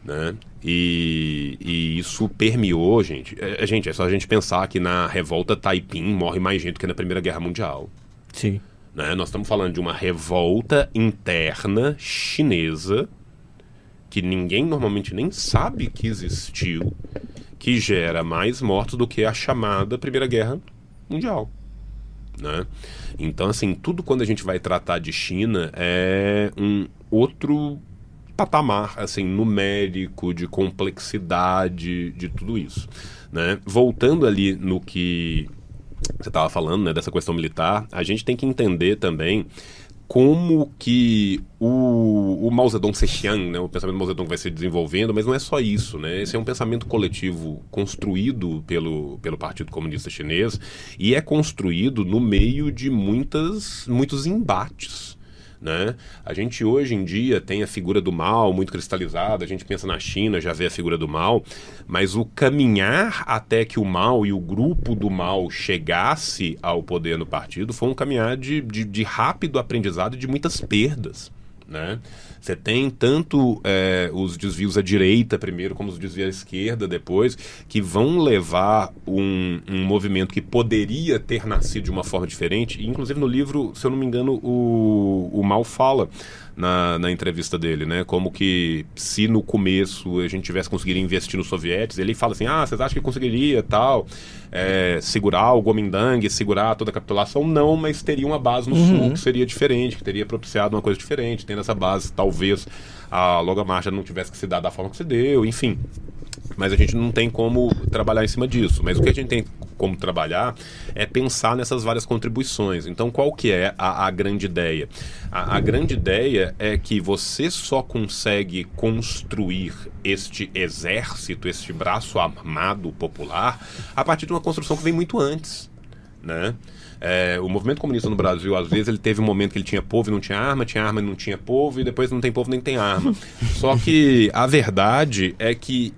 né? E isso permeou, gente, é só a gente pensar que na revolta Taiping morre mais gente do que na Primeira Guerra Mundial. Sim. Né? Nós estamos falando de uma revolta interna chinesa que ninguém normalmente nem sabe que existiu, que gera mais mortos do que a chamada Primeira Guerra Mundial, né? Então, assim, tudo quando a gente vai tratar de China é um outro patamar, assim, numérico, de complexidade, de tudo isso, né? Voltando ali no que você estava falando, né, dessa questão militar, a gente tem que entender também como que o Mao Zedong Zhejiang, né, o pensamento do Mao Zedong vai se desenvolvendo, mas não é só isso, né? Esse é um pensamento coletivo construído pelo Partido Comunista Chinês e é construído no meio de muitos embates, né? A gente hoje em dia tem a figura do Mao muito cristalizada, a gente pensa na China, já vê a figura do Mao, mas o caminhar até que o Mao e o grupo do Mao chegasse ao poder no partido foi um caminhar de rápido aprendizado e de muitas perdas, né? Você tem tanto os desvios à direita primeiro, como os desvios à esquerda depois, que vão levar um movimento que poderia ter nascido de uma forma diferente. E, inclusive no livro, se eu não me engano, o Mao fala na entrevista dele, né? Como que se no começo a gente tivesse conseguido investir nos soviéticos, ele fala assim, vocês acham que conseguiria tal, segurar o Kuomintang, segurar toda a capitulação? Não, mas teria uma base no sul que seria diferente, que teria propiciado uma coisa diferente. Tendo essa base, talvez a longa marcha não tivesse que se dar da forma que se deu, enfim. Mas a gente não tem como trabalhar em cima disso. Mas o que a gente tem como trabalhar é pensar nessas várias contribuições. Então, qual que é a grande ideia? A grande ideia é que você só consegue construir este exército, este braço armado popular, a partir de uma construção que vem muito antes, né? O movimento comunista no Brasil, às vezes, ele teve um momento que ele tinha povo e não tinha arma e não tinha povo, e depois não tem povo nem tem arma. Só que a verdade é que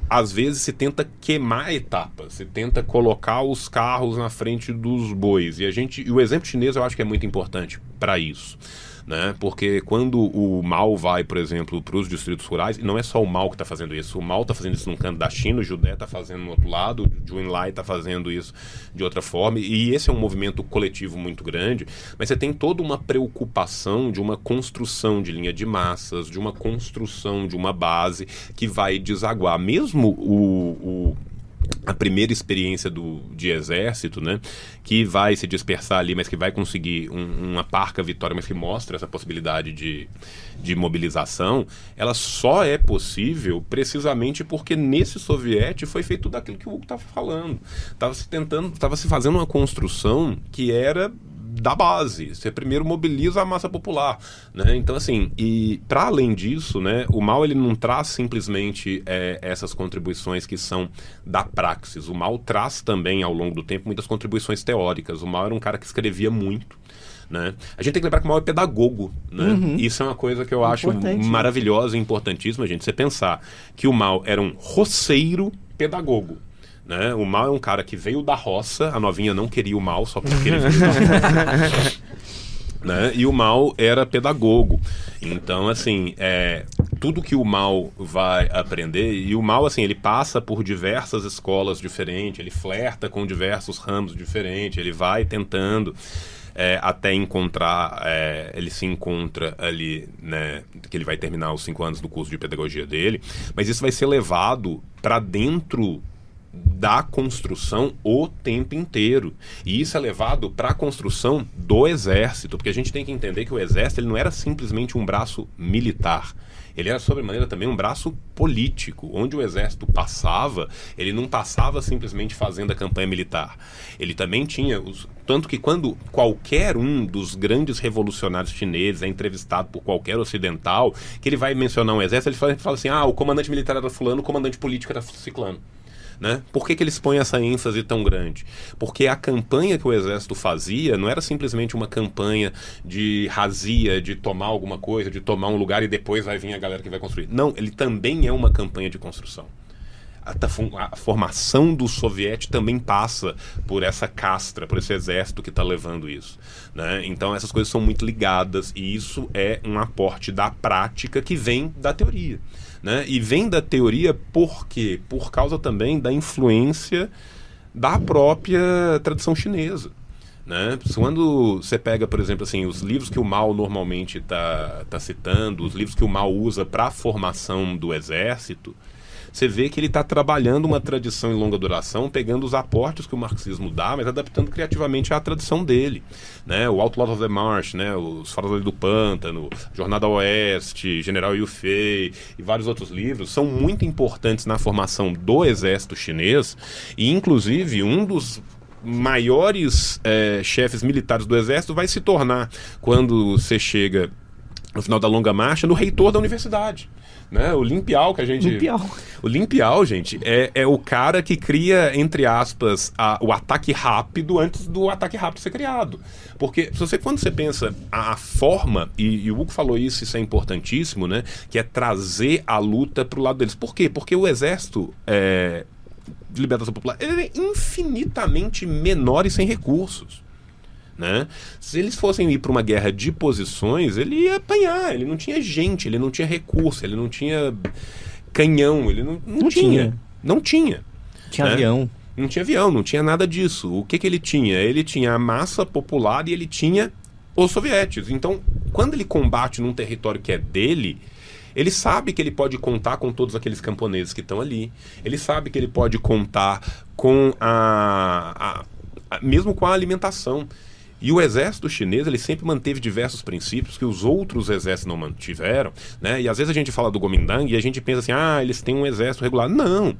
às vezes se tenta queimar etapas, se tenta colocar os carros na frente dos bois. E o exemplo chinês eu acho que é muito importante para isso, né? Porque quando o Mao vai, por exemplo, para os distritos rurais, e não é só o Mao que está fazendo isso, o Mao está fazendo isso num canto da China, o Judé está fazendo no outro lado, o Zhou Enlai está fazendo isso de outra forma, e esse é um movimento coletivo muito grande, mas você tem toda uma preocupação de uma construção de linha de massas, de uma construção de uma base que vai desaguar. Mesmo a primeira experiência de exército, né, que vai se dispersar ali, mas que vai conseguir uma parca vitória, mas que mostra essa possibilidade de mobilização, ela só é possível precisamente porque nesse soviete foi feito tudo aquilo que o Hugo estava falando. Estava se fazendo uma construção que era da base. Você primeiro mobiliza a massa popular, né? Então, assim, e para além disso, né, o Mao ele não traz simplesmente essas contribuições que são da praxis. O Mao traz também, ao longo do tempo, muitas contribuições teóricas. O Mao era um cara que escrevia muito, né? A gente tem que lembrar que o Mao é pedagogo, né? Isso é uma coisa que eu acho maravilhosa e importantíssima, gente. Você pensar que o Mao era um roceiro pedagogo, né? O Mao é um cara que veio da roça, a novinha não queria o Mao só porque ele veio da roça. Né? E o Mao era pedagogo. Então, assim, tudo que o Mao vai aprender, e o Mao, assim, ele passa por diversas escolas diferentes, ele flerta com diversos ramos diferentes, ele vai tentando até encontrar, ele se encontra ali, né, que ele vai terminar os 5 anos do curso de pedagogia dele, mas isso vai ser levado para dentro da construção o tempo inteiro. E isso é levado para a construção do exército, porque a gente tem que entender que o exército ele não era simplesmente um braço militar. Ele era, sobremaneira, também um braço político. Onde o exército passava, ele não passava simplesmente fazendo a campanha militar. Ele também tinha... Tanto que quando qualquer um dos grandes revolucionários chineses é entrevistado por qualquer ocidental, que ele vai mencionar um exército, ele fala assim, o comandante militar era fulano, o comandante político era ciclano. Né? Por que eles põem essa ênfase tão grande? Porque a campanha que o exército fazia não era simplesmente uma campanha de razia, de tomar alguma coisa, de tomar um lugar e depois vai vir a galera que vai construir. Não, ele também é uma campanha de construção. A formação do soviete também passa por essa castra, por esse exército que está levando isso, né? Então essas coisas são muito ligadas e isso é um aporte da prática que vem da teoria, né? E vem da teoria por quê? Por causa também da influência da própria tradição chinesa, né? Quando você pega, por exemplo, assim, os livros que o Mao normalmente tá citando, os livros que o Mao usa para a formação do exército, você vê que ele está trabalhando uma tradição em longa duração, pegando os aportes que o marxismo dá, mas adaptando criativamente à tradição dele, né? O Outlaws of the March, né? Os Faros do Pântano, Jornada ao Oeste, General Yu Fei e vários outros livros são muito importantes na formação do exército chinês e, inclusive, um dos maiores chefes militares do exército vai se tornar, quando você chega no final da longa marcha, no reitor da universidade. Né? O Lin Piao, que a gente... O Lin Piao, gente, é o cara que cria, entre aspas, o ataque rápido antes do ataque rápido ser criado. Porque quando você pensa a forma, e o Hugo falou isso é importantíssimo, né? Que é trazer a luta para o lado deles. Por quê? Porque o exército de libertação popular ele é infinitamente menor e sem recursos. Né? Se eles fossem ir para uma guerra de posições, ele ia apanhar, ele não tinha gente, ele não tinha recurso, ele não tinha canhão, ele não tinha. Não tinha. Tinha avião. Não tinha avião, não tinha nada disso. O que ele tinha? Ele tinha a massa popular e ele tinha os soviéticos. Então, quando ele combate num território que é dele, ele sabe que ele pode contar com todos aqueles camponeses que estão ali. Ele sabe que ele pode contar com mesmo com a alimentação. E o exército chinês, ele sempre manteve diversos princípios que os outros exércitos não mantiveram, né? E às vezes a gente fala do Kuomintang e a gente pensa assim, eles têm um exército regular. Não!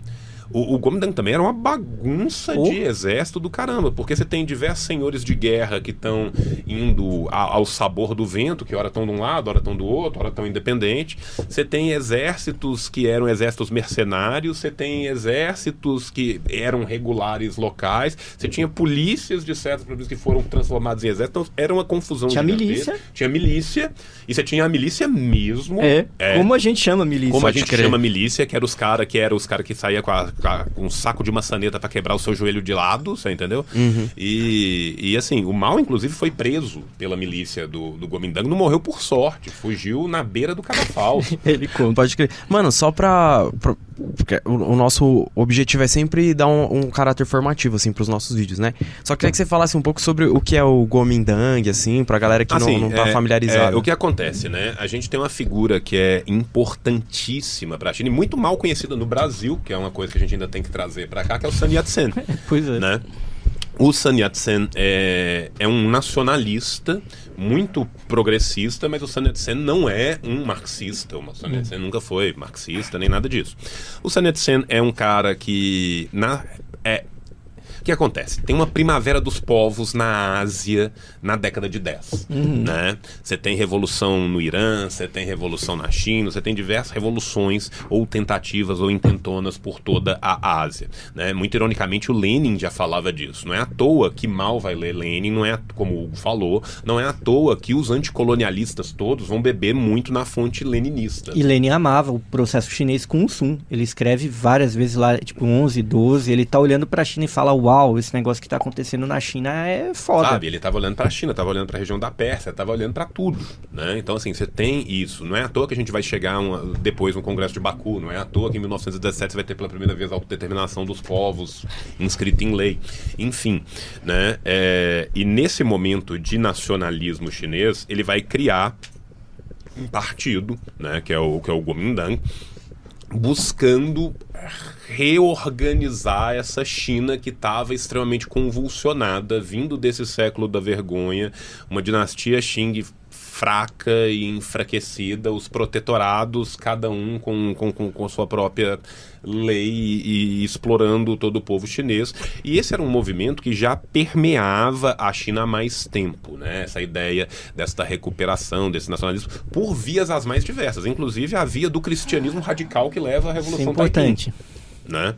O Kuomintang também era uma bagunça de exército do caramba, porque você tem diversos senhores de guerra que estão indo ao sabor do vento, que ora estão de um lado, ora estão do outro, ora estão independentes. Você tem exércitos que eram exércitos mercenários, você tem exércitos que eram regulares locais, você tinha polícias de certas províncias que foram transformadas em exércitos, então era uma confusão. Tinha milícia. Tinha milícia, e você tinha a milícia mesmo. Como a gente chama milícia? Como a gente chama milícia, que eram os caras que saíam com um saco de maçaneta pra quebrar o seu joelho de lado, você entendeu? E assim, o Mao inclusive foi preso pela milícia do Kuomintang, não morreu por sorte, fugiu na beira do cadafal. Ele conta. Pode crer. Mano, só pra porque o nosso objetivo é sempre dar um caráter formativo, assim, pros nossos vídeos, né? Só queria que você falasse um pouco sobre o que é o Kuomintang, assim, pra galera que não tá familiarizada. O que acontece, né? A gente tem uma figura que é importantíssima pra China e muito mal conhecida no Brasil, que é uma coisa que a gente ainda tem que trazer pra cá, que é o Sun Yat-sen. Pois é. Né? O Sun Yat-sen é um nacionalista muito progressista, mas o Sun Yat-sen não é um marxista. O Sun Yat-sen nunca foi marxista, nem nada disso. O Sun Yat-sen é um cara que... O que acontece? Tem uma primavera dos povos na Ásia na década de 10. Né? Você tem revolução no Irã, você tem revolução na China, você tem diversas revoluções ou tentativas ou intentonas por toda a Ásia. Né? Muito ironicamente, o Lenin já falava disso. Não é à toa que Mao vai ler Lenin, não é, como o Hugo falou, não é à toa que os anticolonialistas todos vão beber muito na fonte leninista. E Lenin amava o processo chinês com o Sun. Ele escreve várias vezes lá, tipo 11, 12, ele tá olhando pra China e fala, uau, esse negócio que tá acontecendo na China é foda. Sabe, ele tava olhando pra China, tava olhando pra região da Pérsia, tava olhando pra tudo, né? Então, assim, você tem isso. Não é à toa que a gente vai chegar depois no Congresso de Baku, não é à toa que em 1917 você vai ter pela primeira vez a autodeterminação dos povos inscrita em lei. Enfim, né? E nesse momento de nacionalismo chinês, ele vai criar um partido, né? Que é o Kuomintang, buscando reorganizar essa China que estava extremamente convulsionada, vindo desse século da vergonha, uma dinastia Qing fraca e enfraquecida, os protetorados, cada um com sua própria lei e explorando todo o povo chinês. E esse era um movimento que já permeava a China há mais tempo, né? Essa ideia desta recuperação, desse nacionalismo, por vias as mais diversas, inclusive a via do cristianismo radical que leva à Revolução importante. Né?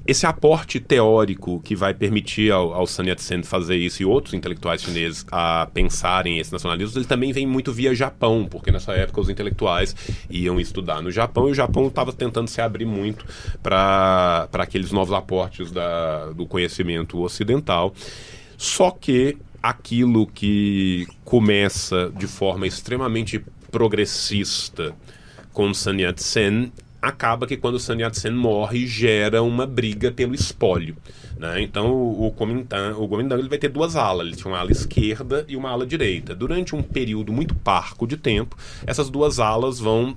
Esse aporte teórico que vai permitir ao Sun Yat-sen fazer isso e outros intelectuais chineses a pensarem esse nacionalismo, ele também vem muito via Japão, porque nessa época os intelectuais iam estudar no Japão e o Japão estava tentando se abrir muito para aqueles novos aportes do conhecimento ocidental. Só que aquilo que começa de forma extremamente progressista com o Sun Yat-sen acaba que quando o Sun Yat-sen morre gera uma briga pelo espólio, né? Então o Kuomintang ele vai ter duas alas, ele tinha uma ala esquerda e uma ala direita. Durante um período muito parco de tempo, essas duas alas vão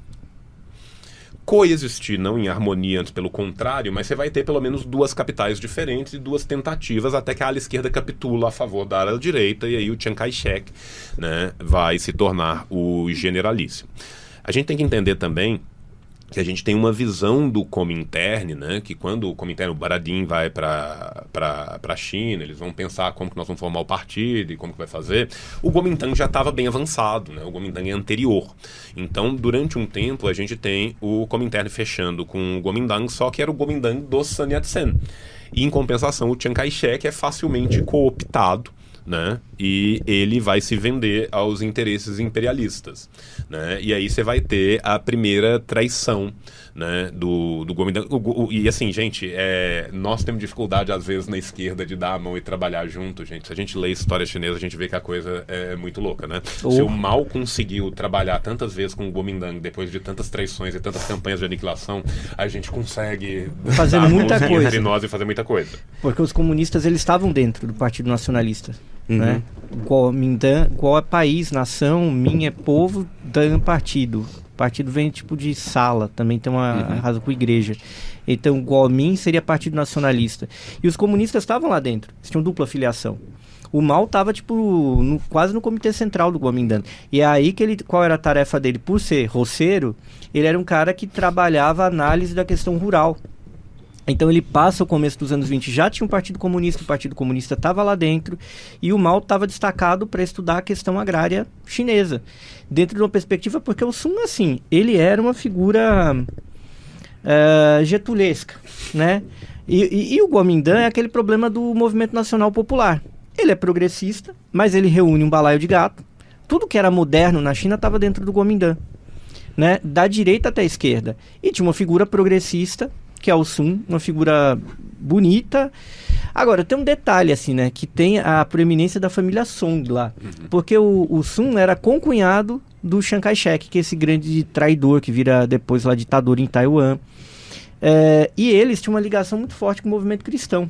coexistir, não em harmonia, antes pelo contrário, mas você vai ter pelo menos duas capitais diferentes e duas tentativas até que a ala esquerda capitula a favor da ala direita e aí o Chiang Kai-shek, né, vai se tornar o generalíssimo. A gente tem que entender também que a gente tem uma visão do Comintern, né? Que quando o Comintern, o Baradin vai para a China, eles vão pensar como que nós vamos formar o partido e como que vai fazer. O Kuomintang já estava bem avançado, né? O Kuomintang é anterior. Então, durante um tempo, a gente tem o Comintern fechando com o Kuomintang, só que era o Kuomintang do Sun Yat-sen. E, em compensação, o Chiang Kai-shek é facilmente cooptado, né? E ele vai se vender aos interesses imperialistas, né? E aí você vai ter a primeira traição, né, do Kuomintang. E assim, gente, nós temos dificuldade às vezes na esquerda de dar a mão e trabalhar junto, gente. Se a gente lê história chinesa, a gente vê que a coisa é muito louca, né? Se o Mao conseguiu trabalhar tantas vezes com o Kuomintang, depois de tantas traições e tantas campanhas de aniquilação, a gente consegue fazer muita coisa entre nós e fazer muita coisa. Porque os comunistas, eles estavam dentro do Partido Nacionalista. Né? Kuomintang, qual é país, nação, minha, povo, dan partido. Partido vem tipo de sala, também tem uma razão com igreja. Então, Kuomintang seria partido nacionalista. E os comunistas estavam lá dentro, eles tinham dupla filiação. O Mao estava tipo, quase no comitê central do Kuomintang. E é aí que qual era a tarefa dele? Por ser roceiro, ele era um cara que trabalhava a análise da questão rural. Então ele passa o começo dos anos 20, já tinha um Partido Comunista, o Partido Comunista estava lá dentro, e o Mao estava destacado para estudar a questão agrária chinesa. Dentro de uma perspectiva, porque o Sun, assim, ele era uma figura getulesca, né? E o Kuomintang é aquele problema do movimento nacional popular. Ele é progressista, mas ele reúne um balaio de gato. Tudo que era moderno na China estava dentro do Kuomintang, né? Da direita até a esquerda. E tinha uma figura progressista, que é o Sun, uma figura bonita. Agora, tem um detalhe, assim, né? Que tem a proeminência da família Song lá. Porque o Sun era concunhado do Chiang Kai-shek, que é esse grande traidor que vira depois lá ditador em Taiwan. E eles tinham uma ligação muito forte com o movimento cristão.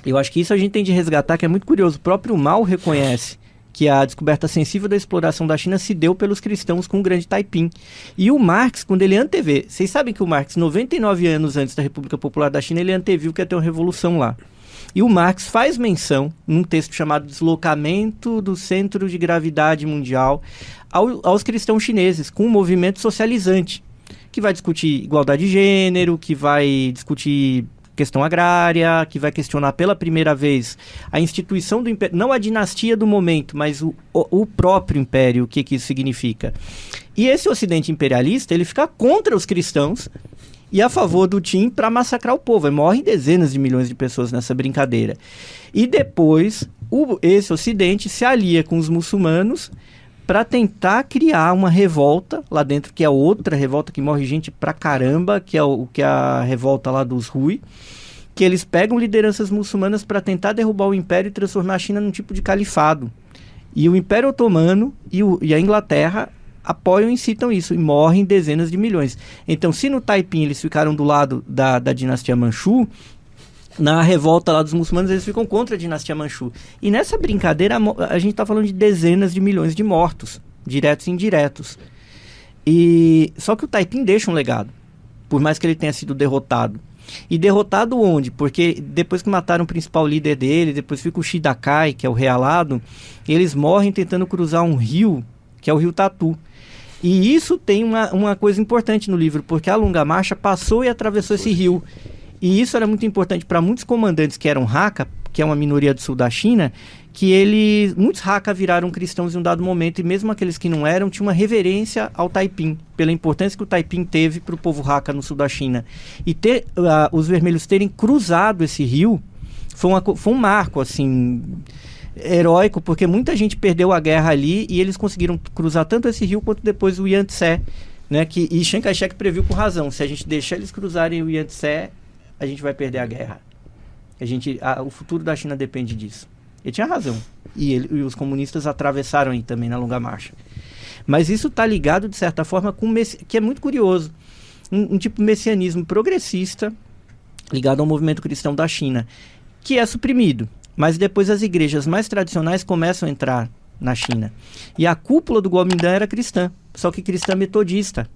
Eu acho que isso a gente tem de resgatar, que é muito curioso. O próprio Mao reconhece que a descoberta sensível da exploração da China se deu pelos cristãos com o Grande Taiping. E o Marx, quando ele antevê... Vocês sabem que o Marx, 99 anos antes da República Popular da China, ele anteviu que ia ter uma revolução lá. E o Marx faz menção, num texto chamado Deslocamento do Centro de Gravidade Mundial, aos cristãos chineses, com um movimento socializante, que vai discutir igualdade de gênero, que vai discutir questão agrária, que vai questionar pela primeira vez a instituição do império, não a dinastia do momento, mas o próprio império, o que isso significa. E esse ocidente imperialista, ele fica contra os cristãos e a favor do Qin para massacrar o povo. E morrem dezenas de milhões de pessoas nessa brincadeira. E depois, esse ocidente se alia com os muçulmanos para tentar criar uma revolta lá dentro, que é outra revolta que morre gente pra caramba, que é a revolta lá dos Hui, que eles pegam lideranças muçulmanas para tentar derrubar o império e transformar a China num tipo de califado. E o Império Otomano e a Inglaterra apoiam e incitam isso, e morrem dezenas de milhões. Então, se no Taiping eles ficaram do lado da dinastia Manchu, na revolta lá dos muçulmanos, eles ficam contra a dinastia Manchu. E nessa brincadeira, a gente está falando de dezenas de milhões de mortos, diretos e indiretos. Só que o Taiping deixa um legado, por mais que ele tenha sido derrotado. E derrotado onde? Porque depois que mataram o principal líder dele, depois fica o Shi Dakai, que é o rei alado, eles morrem tentando cruzar um rio, que é o rio Tatu. E isso tem uma coisa importante no livro, porque a Longa Marcha passou e atravessou esse rio. E isso era muito importante para muitos comandantes que eram Hakka, que é uma minoria do sul da China, que muitos Hakka viraram cristãos em um dado momento, e mesmo aqueles que não eram, tinham uma reverência ao Taiping, pela importância que o Taiping teve para o povo Hakka no sul da China. E os vermelhos terem cruzado esse rio foi um marco, assim, heróico, porque muita gente perdeu a guerra ali, e eles conseguiram cruzar tanto esse rio quanto depois o Yangtze, né, e Chiang Kai-shek previu com razão: se a gente deixar eles cruzarem o Yangtze, a gente vai perder a guerra. O futuro da China depende disso. Ele tinha razão. E os comunistas atravessaram aí também na Longa Marcha. Mas isso está ligado, de certa forma, com que é muito curioso. Um tipo de messianismo progressista ligado ao movimento cristão da China, que é suprimido. Mas depois as igrejas mais tradicionais começam a entrar na China. E a cúpula do Kuomintang era cristã, só que cristã metodista,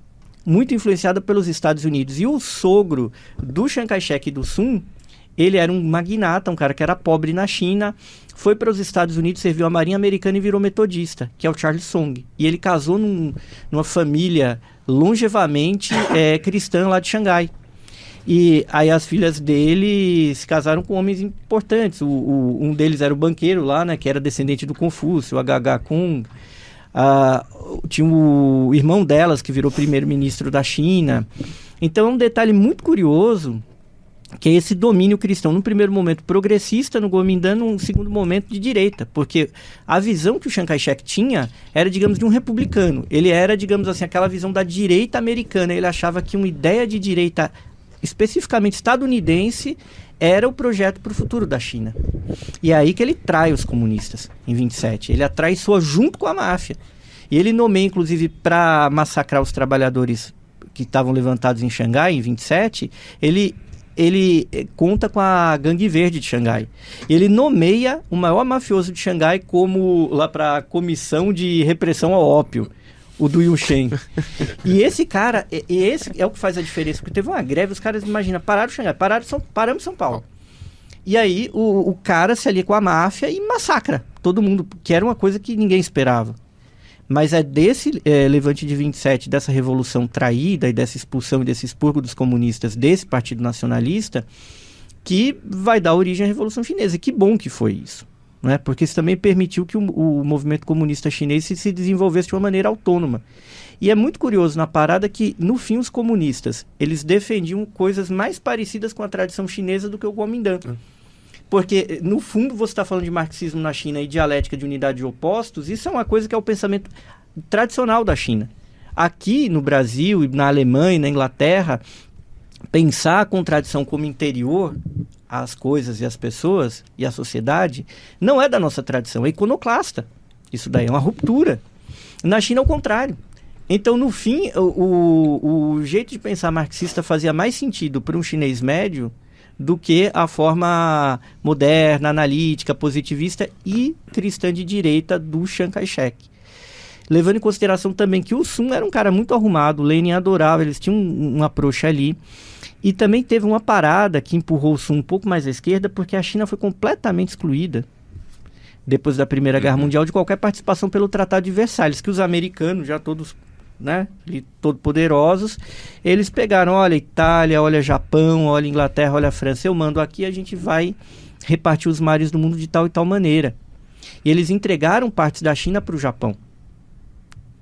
muito influenciada pelos Estados Unidos. E o sogro do Chiang Kai-shek e do Sun, ele era um magnata, um cara que era pobre na China, foi para os Estados Unidos, serviu a Marinha Americana e virou metodista, que é o Charles Song. E ele casou numa família longevamente cristã lá de Xangai. E aí as filhas dele se casaram com homens importantes. Um deles era o banqueiro lá, né, que era descendente do Confúcio, o H.H. Kung. Tinha o irmão delas, que virou primeiro-ministro da China. Então é um detalhe muito curioso, que é esse domínio cristão, num primeiro momento progressista no Kuomintang, num segundo momento de direita, porque a visão que o Chiang Kai-shek tinha era, digamos, de um republicano. Ele era, digamos assim, aquela visão da direita americana. Ele achava que uma ideia de direita, especificamente estadunidense, era o projeto para o futuro da China. E é aí que ele trai os comunistas, em 27. Ele atraiçoa junto com a máfia. E ele nomeia, inclusive, para massacrar os trabalhadores que estavam levantados em Xangai, em 27, ele conta com a Gangue Verde de Xangai. Ele nomeia o maior mafioso de Xangai como lá para a comissão de repressão ao ópio, o do Yushen. E esse cara, esse é o que faz a diferença, porque teve uma greve, os caras, imagina, pararam Xangai, paramos São Paulo. E aí o cara se alia com a máfia e massacra todo mundo, que era uma coisa que ninguém esperava. Mas é desse levante de 27, dessa revolução traída e dessa expulsão e desse expurgo dos comunistas desse partido nacionalista, que vai dar origem à Revolução Chinesa. E que bom que foi isso, né? Porque isso também permitiu que o movimento comunista chinês se desenvolvesse de uma maneira autônoma. E é muito curioso na parada que, no fim, os comunistas, eles defendiam coisas mais parecidas com a tradição chinesa do que o Kuomintang. Porque, no fundo, você está falando de marxismo na China e dialética de unidade de opostos. Isso é uma coisa que é o pensamento tradicional da China. Aqui no Brasil, e na Alemanha e na Inglaterra, pensar a contradição como interior às coisas e às pessoas e à sociedade não é da nossa tradição, é iconoclasta. Isso daí é uma ruptura. Na China, ao contrário. Então, no fim, o jeito de pensar marxista fazia mais sentido para um chinês médio do que a forma moderna, analítica, positivista e cristã de direita do Chiang Kai-shek. Levando em consideração também que o Sun era um cara muito arrumado, o Lenin adorava, eles tinham um approach ali. E também teve uma parada que empurrou o Sun um pouco mais à esquerda, porque a China foi completamente excluída, depois da Primeira Guerra Mundial, de qualquer participação pelo Tratado de Versalhes, que os americanos, já todos, né, todo poderosos, eles pegaram, olha Itália, olha Japão, olha Inglaterra, olha França, eu mando aqui, a gente vai repartir os mares do mundo de tal e tal maneira. E eles entregaram partes da China para o Japão,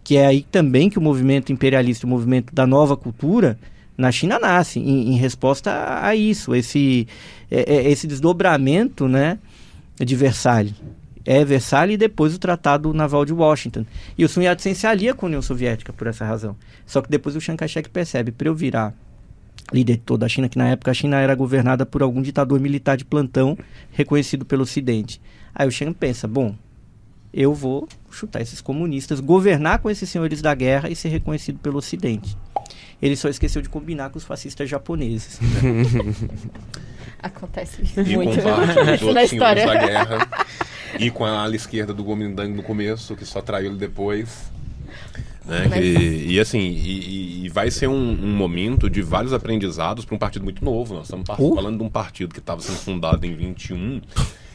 que é aí também que o movimento imperialista, o movimento da nova cultura, na China nasce, em resposta a isso, esse desdobramento, né, de Versalhes. Versalhes e depois o Tratado Naval de Washington. E o Sun Yat-sen se alia com a União Soviética por essa razão. Só que depois o Chiang Kai-shek percebe, para eu virar líder de toda a China, que na época a China era governada por algum ditador militar de plantão reconhecido pelo Ocidente. Aí o Chiang pensa, bom, eu vou chutar esses comunistas, governar com esses senhores da guerra e ser reconhecido pelo Ocidente. Ele só esqueceu de combinar com os fascistas japoneses. Acontece E muito com parte dos isso na outros senhores história. da guerra. E com a ala esquerda do Kuomintang no começo, que só traiu ele depois. Né? E assim, e vai ser um momento de vários aprendizados para um partido muito novo. Nós estamos falando de um partido que estava sendo fundado em 21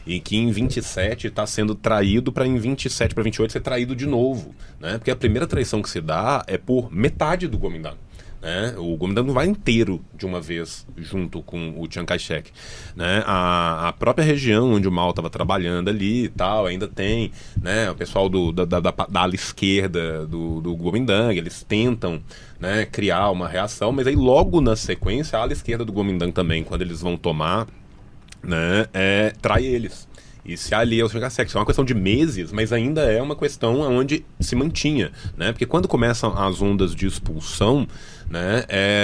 e que em 27 está sendo traído para em 27 para 28 ser traído de novo. Né? Porque a primeira traição que se dá é por metade do Kuomintang. Né? O Kuomintang não vai inteiro de uma vez junto com o Chiang Kai-shek. Né? A própria região onde o Mao estava trabalhando ali e tal, ainda tem, né, o pessoal da ala esquerda do Kuomintang, eles tentam, né, criar uma reação, mas aí logo na sequência a ala esquerda do Kuomintang também, quando eles vão tomar, né, trai eles. E se alia ao Chiang Kai-shek. Isso é uma questão de meses, mas ainda é uma questão onde se mantinha, né? Porque quando começam as ondas de expulsão, né,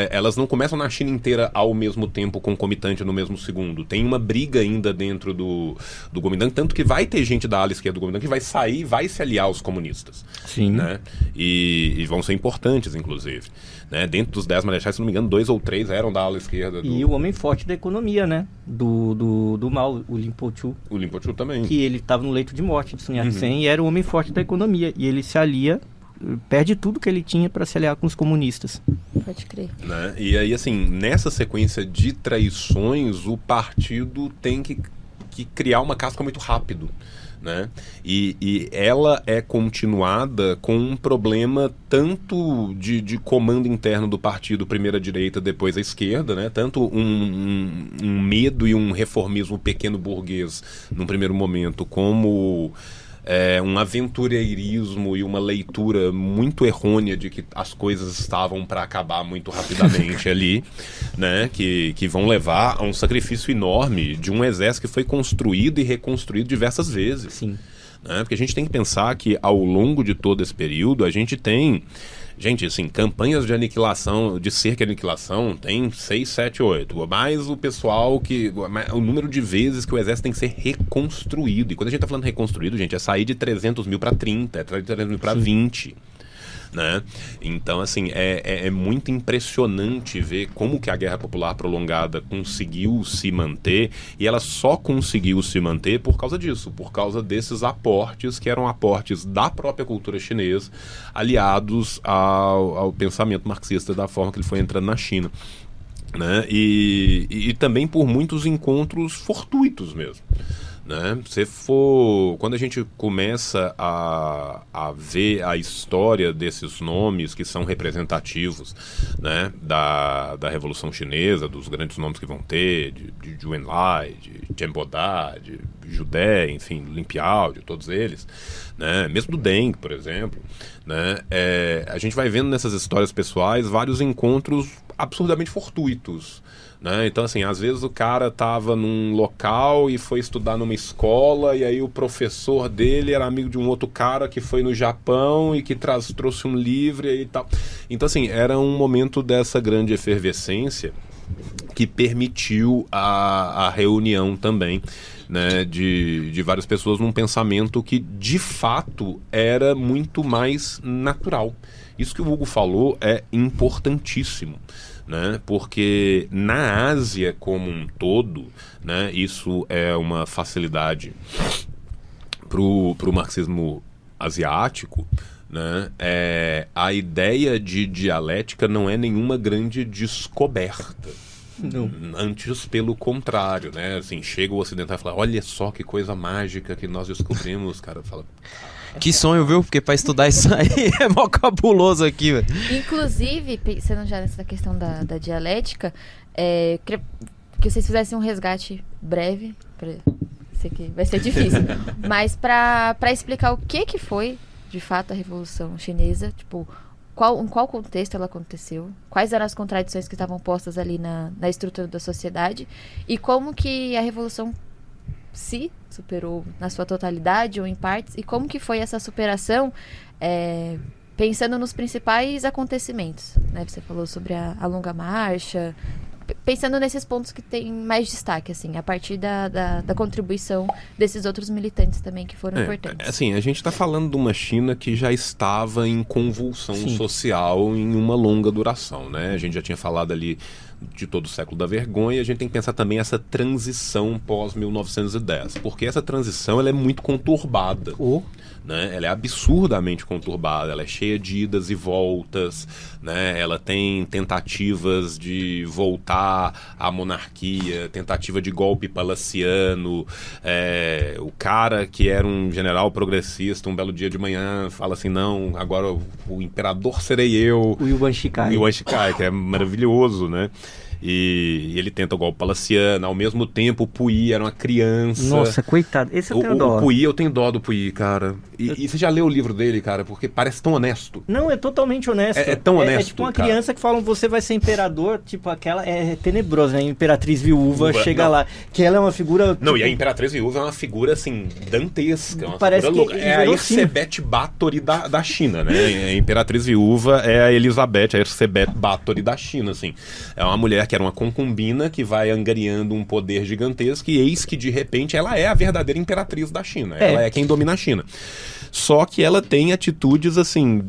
elas não começam na China inteira ao mesmo tempo, concomitante no mesmo segundo. Tem uma briga ainda dentro do Kuomintang, tanto que vai ter gente da ala esquerda do Kuomintang que vai sair e vai se aliar aos comunistas. Sim. Né? E vão ser importantes, inclusive. Né? Dentro dos 10 marechais, se não me engano, 2 ou 3 eram da ala esquerda. E o homem forte da economia, né? Do Mao, o Lin Po-chu. O Lin Po-chu também. Que ele estava no leito de morte de Sun Yat-sen e era o homem forte da economia. E ele se alia, perde tudo que ele tinha para se aliar com os comunistas. Pode crer. Né? E aí, assim, nessa sequência de traições, o partido tem que criar uma casca muito rápido. Né? E ela é continuada com um problema tanto de comando interno do partido, primeiro a direita, depois a esquerda, né? Tanto um medo e um reformismo pequeno burguês num primeiro momento, como um aventureirismo e uma leitura muito errônea de que as coisas estavam para acabar muito rapidamente ali, né? Que vão levar a um sacrifício enorme de um exército que foi construído e reconstruído diversas vezes. Sim. Né? Porque a gente tem que pensar que ao longo de todo esse período a gente tem... Gente, assim, campanhas de aniquilação, de cerca e aniquilação, tem 6, 7, 8. Mais o pessoal o número de vezes que o exército tem que ser reconstruído. E quando a gente tá falando reconstruído, gente, é sair de 300 mil para 30, é sair de 300 mil para 20. Né? Então, assim, é muito impressionante ver como que a guerra popular prolongada conseguiu se manter, e ela só conseguiu se manter por causa disso, por causa desses aportes, que eram aportes da própria cultura chinesa, aliados ao pensamento marxista da forma que ele foi entrando na China. Né? E também por muitos encontros fortuitos mesmo. Né? Quando a gente começa a ver a história desses nomes que são representativos, né, da Revolução Chinesa, dos grandes nomes que vão ter, de Zhou Enlai, de Chen Boda, de Zhu De, enfim, Lin Piao, de todos eles, né, mesmo do Deng, por exemplo, né, a gente vai vendo nessas histórias pessoais vários encontros absurdamente fortuitos. Né? Então, assim, às vezes o cara estava num local e foi estudar numa escola, e aí o professor dele era amigo de um outro cara que foi no Japão e que trouxe um livro e tal. Então, assim, era um momento dessa grande efervescência que permitiu a reunião também, né, de várias pessoas num pensamento que, de fato, era muito mais natural. Isso que o Hugo falou é importantíssimo, né, porque na Ásia como um todo, né, isso é uma facilidade pro marxismo asiático, né, a ideia de dialética não é nenhuma grande descoberta. Não. Antes, pelo contrário, né? Assim, chega o ocidental e fala, olha só que coisa mágica que nós descobrimos, cara. Fala, Que sonho, viu? Porque pra estudar isso aí é mó cabuloso aqui, velho. Inclusive, pensando já nessa questão da dialética, queria que vocês fizessem um resgate breve, sei que vai ser difícil, mas para explicar o que foi, de fato, a Revolução Chinesa, tipo, em qual contexto ela aconteceu, quais eram as contradições que estavam postas ali na estrutura da sociedade e como que a Revolução se superou na sua totalidade ou em partes, e como que foi essa superação pensando nos principais acontecimentos, né? Você falou sobre a longa marcha, pensando nesses pontos que tem mais destaque, assim, a partir da contribuição desses outros militantes também que foram importantes. Assim, a gente está falando de uma China que já estava em convulsão social em uma longa duração, né? A gente já tinha falado ali de todo o século da vergonha, e a gente tem que pensar também essa transição pós-1910, porque essa transição ela é muito conturbada. Né? Ela é absurdamente conturbada, ela é cheia de idas e voltas, né? Ela tem tentativas de voltar à monarquia, tentativa de golpe palaciano, o cara que era um general progressista, um belo dia de manhã, fala assim, não, agora o imperador serei eu. O Yuan Shikai. O Yuan Shikai, que é maravilhoso, né? E ele tenta o golpe palaciano. Ao mesmo tempo, o Puyi era uma criança. Nossa, coitado. Esse eu tenho dó. O Puyi, eu tenho dó do Puyi, cara. E você já leu o livro dele, cara? Porque parece tão honesto. Não, é totalmente honesto. É tão honesto, É tipo uma criança que fala, você vai ser imperador, tipo aquela é tenebrosa, né? Imperatriz viúva chega lá, que ela é uma figura... Não, e a Imperatriz Viúva é uma figura, assim, dantesca. Uma Parece figura que louca. É a Erzsébet Báthory da China, né? A Imperatriz Viúva é a Elizabeth, a Erzsébet Báthory da China, assim. É uma mulher que era uma concubina que vai angariando um poder gigantesco e eis que, de repente, ela é a verdadeira imperatriz da China. Ela é quem domina a China. Só que ela tem atitudes, assim,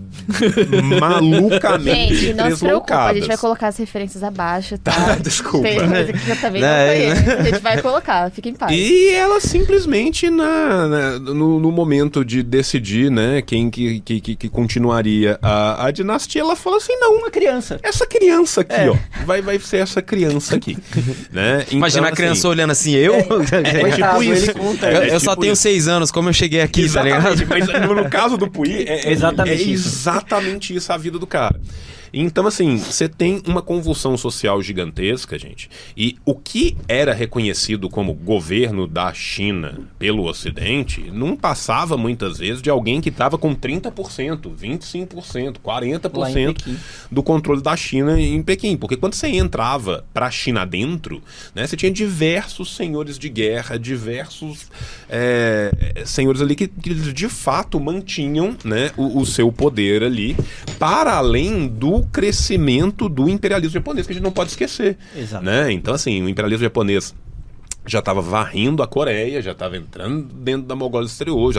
malucamente gente, não se preocupa, a gente vai deslocadas. colocar as referências abaixo, tá? Desculpa. Tem coisa que eu também não conheço. A gente vai colocar, fica em paz. E ela simplesmente, no momento de decidir, né, quem que continuaria a dinastia, ela fala assim, não, Uma criança. essa criança aqui, ó, vai ser essa criança aqui, né? Então, Imagina a criança assim, olhando assim, eu? Coitado, tipo isso. ele conta. Eu só tipo tenho isso. 6 anos, como eu cheguei aqui, tá Exatamente, ligado? mas no caso do Puyi, Exatamente isso. exatamente isso a vida do cara. Então, assim, você tem uma convulsão social gigantesca, gente, e o que era reconhecido como governo da China pelo Ocidente não passava muitas vezes de alguém que estava com 30%, 25%, Lá em 40% Pequim. do controle da China em Pequim. Porque quando você entrava para a China dentro, né, você tinha diversos senhores de guerra, diversos senhores ali que de fato mantinham, né, o seu poder ali, para além do crescimento do imperialismo japonês, que a gente não pode esquecer. Exato. Né? Então, assim, o imperialismo japonês já estava varrendo a Coreia, já estava entrando dentro da Mongólia Exterior,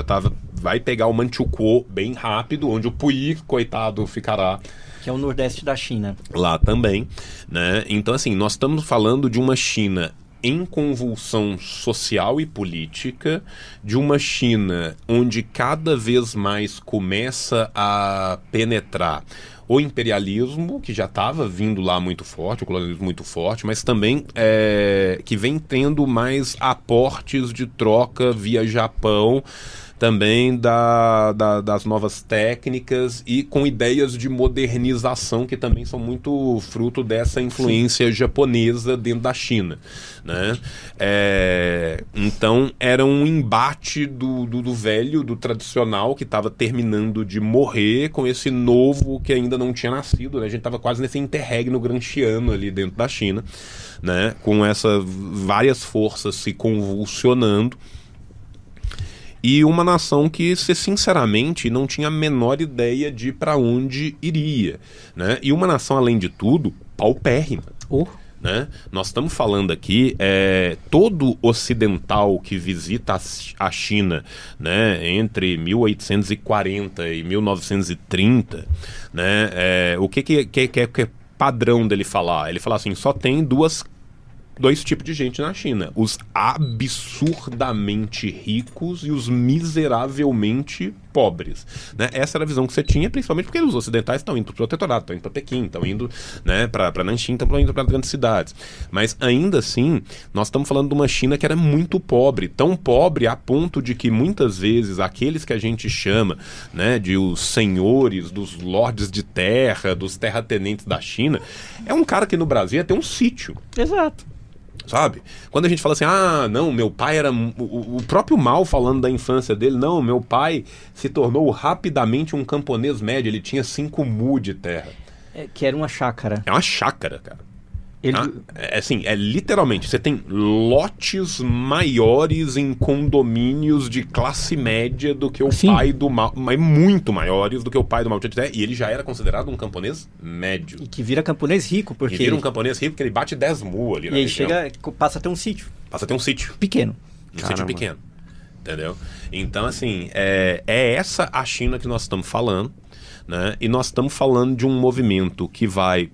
vai pegar o Manchukuo bem rápido, onde o Puyi, coitado, ficará Que é o nordeste da China. lá também, né? Então, assim, nós estamos falando de uma China em convulsão social e política, de uma China onde cada vez mais começa a penetrar o imperialismo, que já estava vindo lá muito forte, o colonialismo muito forte, mas também que vem tendo mais aportes de troca via Japão, também das novas técnicas e com ideias de modernização que também são muito fruto dessa influência japonesa dentro da China, né? Então era um embate do velho, do tradicional, que estava terminando de morrer, com esse novo que ainda não tinha nascido, né? A gente estava quase nesse interregno gramsciano ali dentro da China, né? Com essas várias forças se convulsionando. E uma nação que, sinceramente, não tinha a menor ideia de para onde iria, né? E uma nação, além de tudo, paupérrima. né? Nós estamos falando aqui, todo ocidental que visita a China, né, entre 1840 e 1930, né, o que é padrão dele falar? Ele fala assim, só tem dois tipos de gente na China: os absurdamente ricos e os miseravelmente pobres, né? Essa era a visão que você tinha, principalmente porque os ocidentais estão indo para o protetorado, estão indo para Pequim, estão indo, né, para Nanjing, estão indo para grandes cidades. Mas ainda assim, nós estamos falando de uma China que era muito pobre, tão pobre a ponto de que muitas vezes aqueles que a gente chama, né, de os senhores, dos lordes de terra, dos terratenentes da China, é um cara que no Brasil ia ter um sítio. Exato. Sabe? Quando a gente fala assim, não, meu pai era... O próprio Mao falando da infância dele, não, meu pai se tornou rapidamente um camponês médio, ele tinha 5 mu de terra. Que era uma chácara. É uma chácara, cara. Assim, literalmente, você tem lotes maiores em condomínios de classe média do que o pai do Mao, mas muito maiores do que o pai do Mao Tse-tung, e ele já era considerado um camponês médio. E que vira camponês rico, porque... E vira um camponês rico porque ele bate 10 mu ali na região. E aí passa a ter um sítio. Passa a ter um sítio. Pequeno. Um sítio pequeno. Entendeu? Então, assim, é essa a China que nós estamos falando, né? E nós estamos falando de um movimento que vai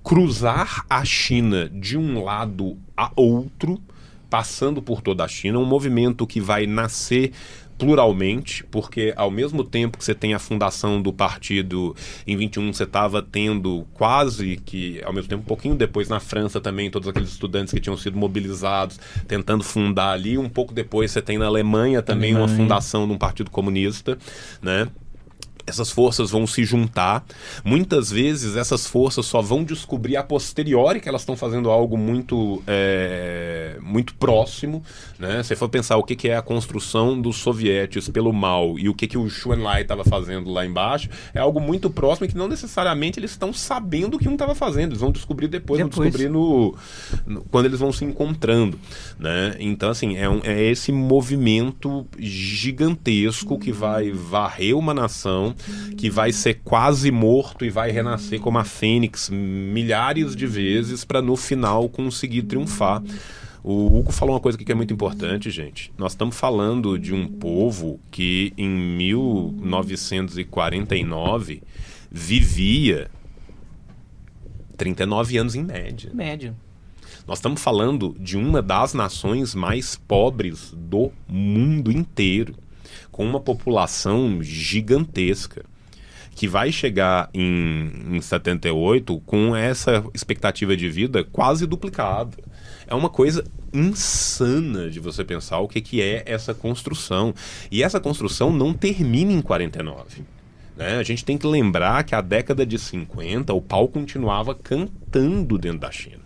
cruzar a China de um lado a outro, passando por toda a China, um movimento que vai nascer pluralmente, porque ao mesmo tempo que você tem a fundação do partido em 21, você estava tendo quase que, ao mesmo tempo, um pouquinho depois na França também, todos aqueles estudantes que tinham sido mobilizados, tentando fundar ali, um pouco depois você tem na Alemanha também uma fundação de um partido comunista, né? Essas forças vão se juntar. Muitas vezes essas forças só vão descobrir a posteriori que elas estão fazendo algo muito próximo, né? Se for pensar o que é a construção dos sovietes pelo Mao e o que o Zhou Enlai estava fazendo lá embaixo, é algo muito próximo e que não necessariamente eles estão sabendo o que um estava fazendo. Eles vão descobrir depois. Vão descobrir quando eles vão se encontrando, né? Então, assim, é esse movimento gigantesco que vai varrer uma nação, que vai ser quase morto e vai renascer como a fênix milhares de vezes para no final conseguir triunfar. O Hugo falou uma coisa aqui que é muito importante, gente. Nós estamos falando de um povo que em 1949 vivia 39 anos em média. Médio. Nós estamos falando de uma das nações mais pobres do mundo inteiro, com uma população gigantesca, que vai chegar em 78 com essa expectativa de vida quase duplicada. É uma coisa insana de você pensar o que é essa construção. E essa construção não termina em 49. Né? A gente tem que lembrar que a década de 50 o pau continuava cantando dentro da China.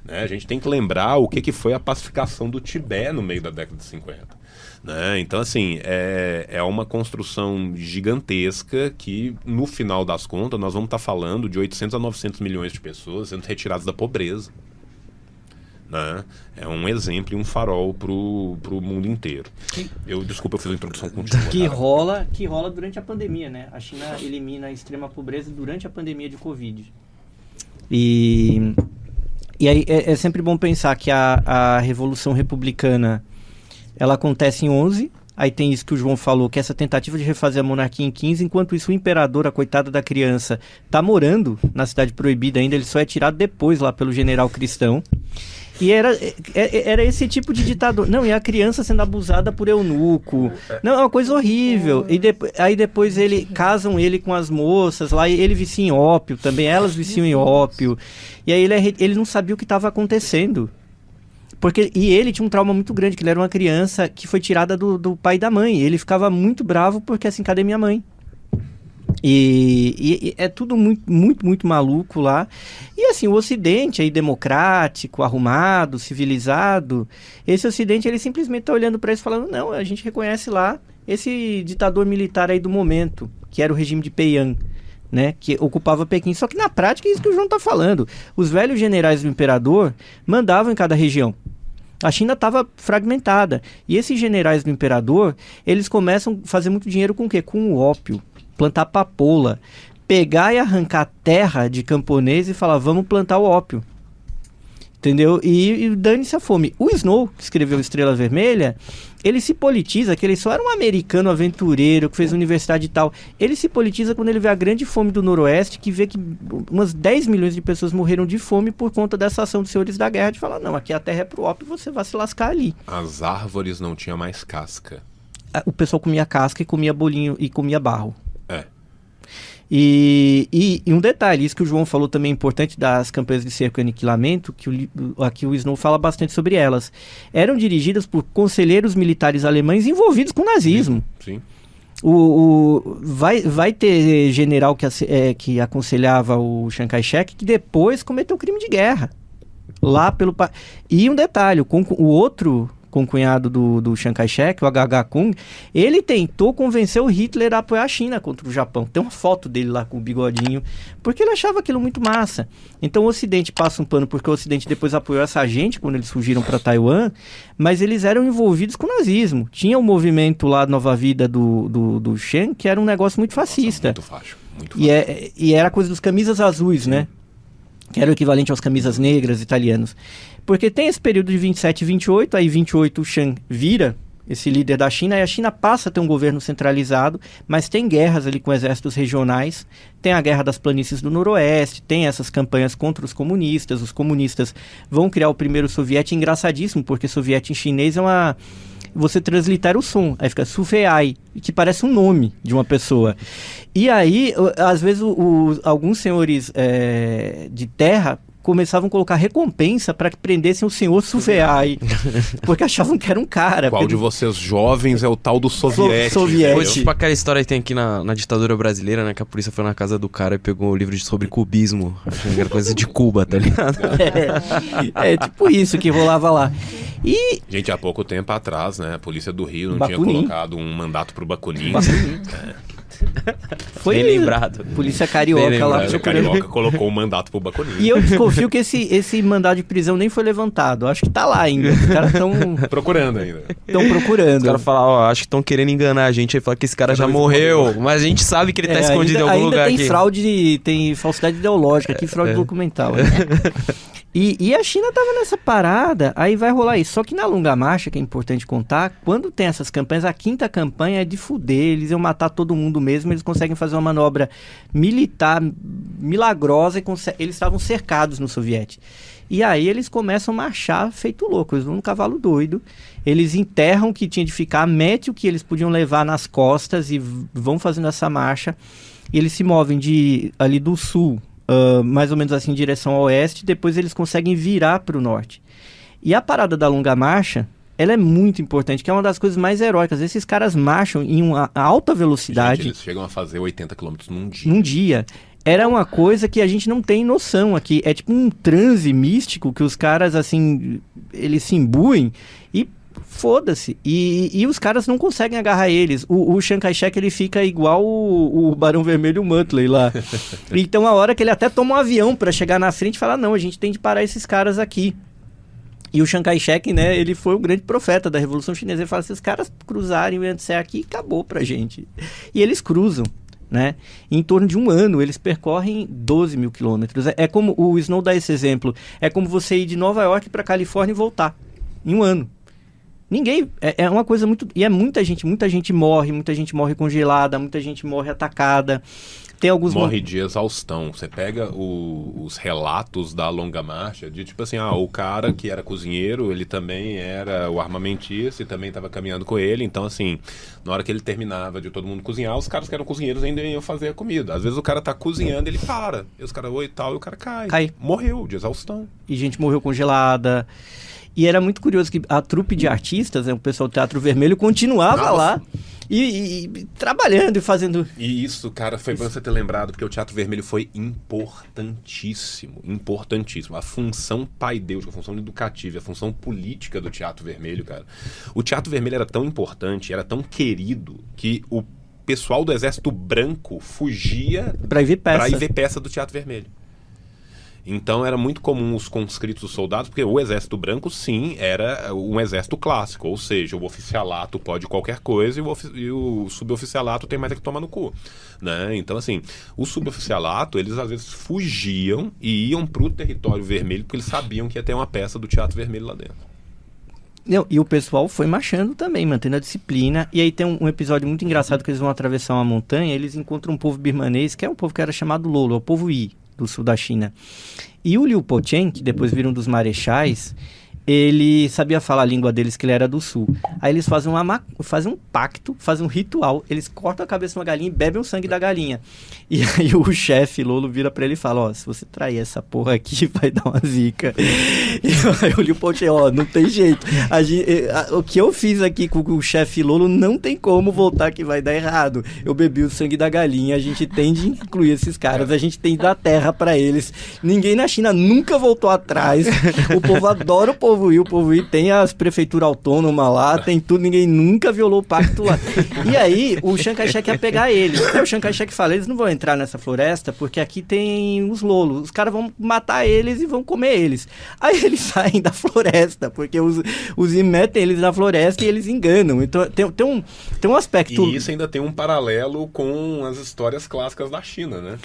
Né? A gente tem que lembrar o que foi a pacificação do Tibete no meio da década de 50. Né? Então, assim, é uma construção gigantesca que, no final das contas, nós vamos estar falando de 800 a 900 milhões de pessoas sendo retiradas da pobreza. Né? É um exemplo e um farol pro mundo inteiro. Desculpa, eu fiz a introdução contínua. Que rola durante a pandemia, né? A China elimina a extrema pobreza durante a pandemia de Covid. E aí é sempre bom pensar que a Revolução Republicana ela acontece em 11, aí tem isso que o João falou, que essa tentativa de refazer a monarquia em 15, enquanto isso o imperador, a coitada da criança, tá morando na Cidade Proibida ainda, ele só é tirado depois lá pelo general cristão. E era esse tipo de ditador. Não, e a criança sendo abusada por eunuco. Não, é uma coisa horrível. E aí depois casam ele com as moças lá, e ele vicia em ópio também, elas viciam em ópio. E aí ele não sabia o que estava acontecendo. E ele tinha um trauma muito grande, que ele era uma criança que foi tirada do pai e da mãe. Ele ficava muito bravo porque assim, cadê minha mãe? E é tudo muito, muito, muito maluco lá. E assim, o Ocidente aí democrático, arrumado, civilizado, esse Ocidente ele simplesmente está olhando para isso e falando, não, a gente reconhece lá esse ditador militar aí do momento, que era o regime de Peian, né, que ocupava Pequim. Só que na prática é isso que o João está falando. Os velhos generais do imperador mandavam em cada região. A China estava fragmentada. E esses generais do imperador, eles começam a fazer muito dinheiro com o quê? Com o ópio. Plantar papoula. Pegar e arrancar terra de camponês e falar, vamos plantar o ópio. Entendeu? E dane-se a fome. O Snow, que escreveu Estrela Vermelha, ele se politiza, que ele só era um americano aventureiro, que fez universidade e tal. Ele se politiza quando ele vê a grande fome do Noroeste, que vê que umas 10 milhões de pessoas morreram de fome por conta dessa ação dos senhores da guerra, de falar, não, aqui a terra é pro ópio, você vai se lascar ali. As árvores não tinham mais casca. O pessoal comia casca e comia bolinho e comia barro. É. E um detalhe, isso que o João falou também é importante das campanhas de cerco e aniquilamento, que aqui o Snow fala bastante sobre elas. Eram dirigidas por conselheiros militares alemães envolvidos com o nazismo. Sim. Vai ter general que aconselhava o Chiang Kai-shek que depois cometeu crime de guerra. Lá pelo... E um detalhe, o outro concunhado do Chiang Kai-shek, o H.H. Kung, ele tentou convencer o Hitler a apoiar a China contra o Japão. Tem uma foto dele lá com o bigodinho, porque ele achava aquilo muito massa. Então o Ocidente passa um pano, porque o Ocidente depois apoiou essa gente quando eles fugiram para Taiwan, mas eles eram envolvidos com o nazismo. Tinha um movimento lá, Nova Vida do Chiang, que era um negócio muito fascista. Muito fácil. Muito fácil. E era a coisa dos camisas azuis, né? Que era o equivalente aos camisas negras italianos. Porque tem esse período de 27 e 28, aí 28 o Chiang vira esse líder da China, e a China passa a ter um governo centralizado, mas tem guerras ali com exércitos regionais, tem a Guerra das Planícies do Noroeste, tem essas campanhas contra os comunistas vão criar o primeiro soviete, engraçadíssimo, porque soviete em chinês é uma... Você translitera o som, aí fica Sufei, que parece um nome de uma pessoa. E aí, às vezes, alguns senhores de terra começavam a colocar recompensa para que prendessem o senhor Sufei, porque achavam que era um cara. Qual de vocês jovens é o tal do soviete? Soviete. Tipo aquela história que tem aqui na ditadura brasileira, né? Que a polícia foi na casa do cara e pegou o livro sobre cubismo. Achando que era coisa de Cuba, tá ligado? É tipo isso que rolava lá. E... Gente, há pouco tempo atrás, né? A polícia do Rio não Bakunin. tinha colocado um mandato pro Bakunin. Foi Bem lembrado. Polícia carioca Bem lá. lembrado. O carioca colocou o mandato pro Bakunin. E eu desconfio que esse mandado de prisão nem foi levantado. Acho que tá lá ainda. Os caras estão Procurando ainda. procurando. Os caras falam, ó, acho que estão querendo enganar a gente. Aí fala que esse cara já morreu. Mas a gente sabe que ele tá escondido em algum lugar tem aqui. fraude, tem falsidade ideológica aqui, fraude documental. Né? E a China tava nessa parada, aí vai rolar isso. Só que na longa marcha, que é importante contar, quando tem essas campanhas, a quinta campanha é de fuder, eles iam matar todo mundo mesmo, eles conseguem fazer uma manobra militar milagrosa e eles estavam cercados no soviete. E aí eles começam a marchar feito louco, eles vão no cavalo doido, eles enterram o que tinha de ficar, metem o que eles podiam levar nas costas e vão fazendo essa marcha. E eles se movem ali do sul, mais ou menos assim em direção ao oeste, depois eles conseguem virar para o norte. E a parada da longa marcha, ela é muito importante, que é uma das coisas mais heróicas. Esses caras marcham em uma alta velocidade. Gente, eles chegam a fazer 80 km num dia. Num dia. Era uma coisa que a gente não tem noção aqui. É tipo um transe místico que os caras, assim, eles se imbuem e foda-se. E os caras não conseguem agarrar eles. O Chiang Kai-shek, ele fica igual o Barão Vermelho e o Muttley lá. Então, a hora que ele até toma um avião para chegar na frente e fala, não, a gente tem de parar esses caras aqui. E o Chiang Kai-shek, né, ele foi o grande profeta da Revolução Chinesa. Ele fala, se os caras cruzarem o Yangtze aqui, acabou pra gente. E eles cruzam, né? Em torno de um ano, eles percorrem 12 mil quilômetros. É como, o Snow dá esse exemplo, é como você ir de Nova York pra Califórnia e voltar. Em um ano. Ninguém, é uma coisa muito... E é muita gente morre congelada, muita gente morre atacada. Tem alguns... Morre de exaustão. Você pega os relatos da longa marcha, de tipo assim, o cara que era cozinheiro, ele também era o armamentista e também estava caminhando com ele. Então, assim, na hora que ele terminava de todo mundo cozinhar, os caras que eram cozinheiros ainda iam fazer a comida. Às vezes o cara tá cozinhando, ele para. E os caras, oi e tal, e o cara cai. Morreu de exaustão. E gente morreu congelada. E era muito curioso que a trupe de artistas, o pessoal do Teatro Vermelho, continuava lá e trabalhando e fazendo... E isso, cara, foi bom você ter lembrado, porque o Teatro Vermelho foi importantíssimo. A função pai-deus, a função educativa, a função política do Teatro Vermelho, cara. O Teatro Vermelho era tão importante, era tão querido, que o pessoal do Exército Branco fugia pra ir ver peça do Teatro Vermelho. Então era muito comum os conscritos, os soldados, porque o exército branco, sim, era um exército clássico, ou seja, o oficialato pode qualquer coisa e o suboficialato tem mais é que tomar no cu, né? Então, assim, o suboficialato, eles às vezes fugiam e iam pro território vermelho porque eles sabiam que ia ter uma peça do Teatro Vermelho lá dentro. Não, e o pessoal foi marchando também, mantendo a disciplina. E aí tem um episódio muito engraçado que eles vão atravessar uma montanha, eles encontram um povo birmanês, que é um povo que era chamado Lolo, é o povo Yi, do sul da China. E o Liu Pochen, que depois vira um dos marechais, ele sabia falar a língua deles, que ele era do sul. Aí eles fazem um pacto, fazem um ritual, eles cortam a cabeça de uma galinha e bebem o sangue da galinha. E aí o chefe Lolo vira pra ele e fala, ó, se você trair essa porra aqui, vai dar uma zica. E aí o Liu Pochen, ó, não tem jeito. O que eu fiz aqui com o chefe Lolo não tem como voltar que vai dar errado. Eu bebi o sangue da galinha, a gente tem de incluir esses caras, a gente tem de dar terra pra eles. Ninguém na China nunca voltou atrás. O povo adora o povo Yi tem as prefeituras autônomas lá, tem tudo, ninguém nunca violou o pacto lá. E aí, o Chiang Kai-shek ia pegar eles. Aí o Chiang Kai-shek fala, eles não vão entrar nessa floresta porque aqui tem os lolos. Os caras vão matar eles e vão comer eles. Aí eles saem da floresta, porque os Yi metem eles na floresta e eles enganam. Então tem um aspecto... E isso ainda tem um paralelo com as histórias clássicas da China, né?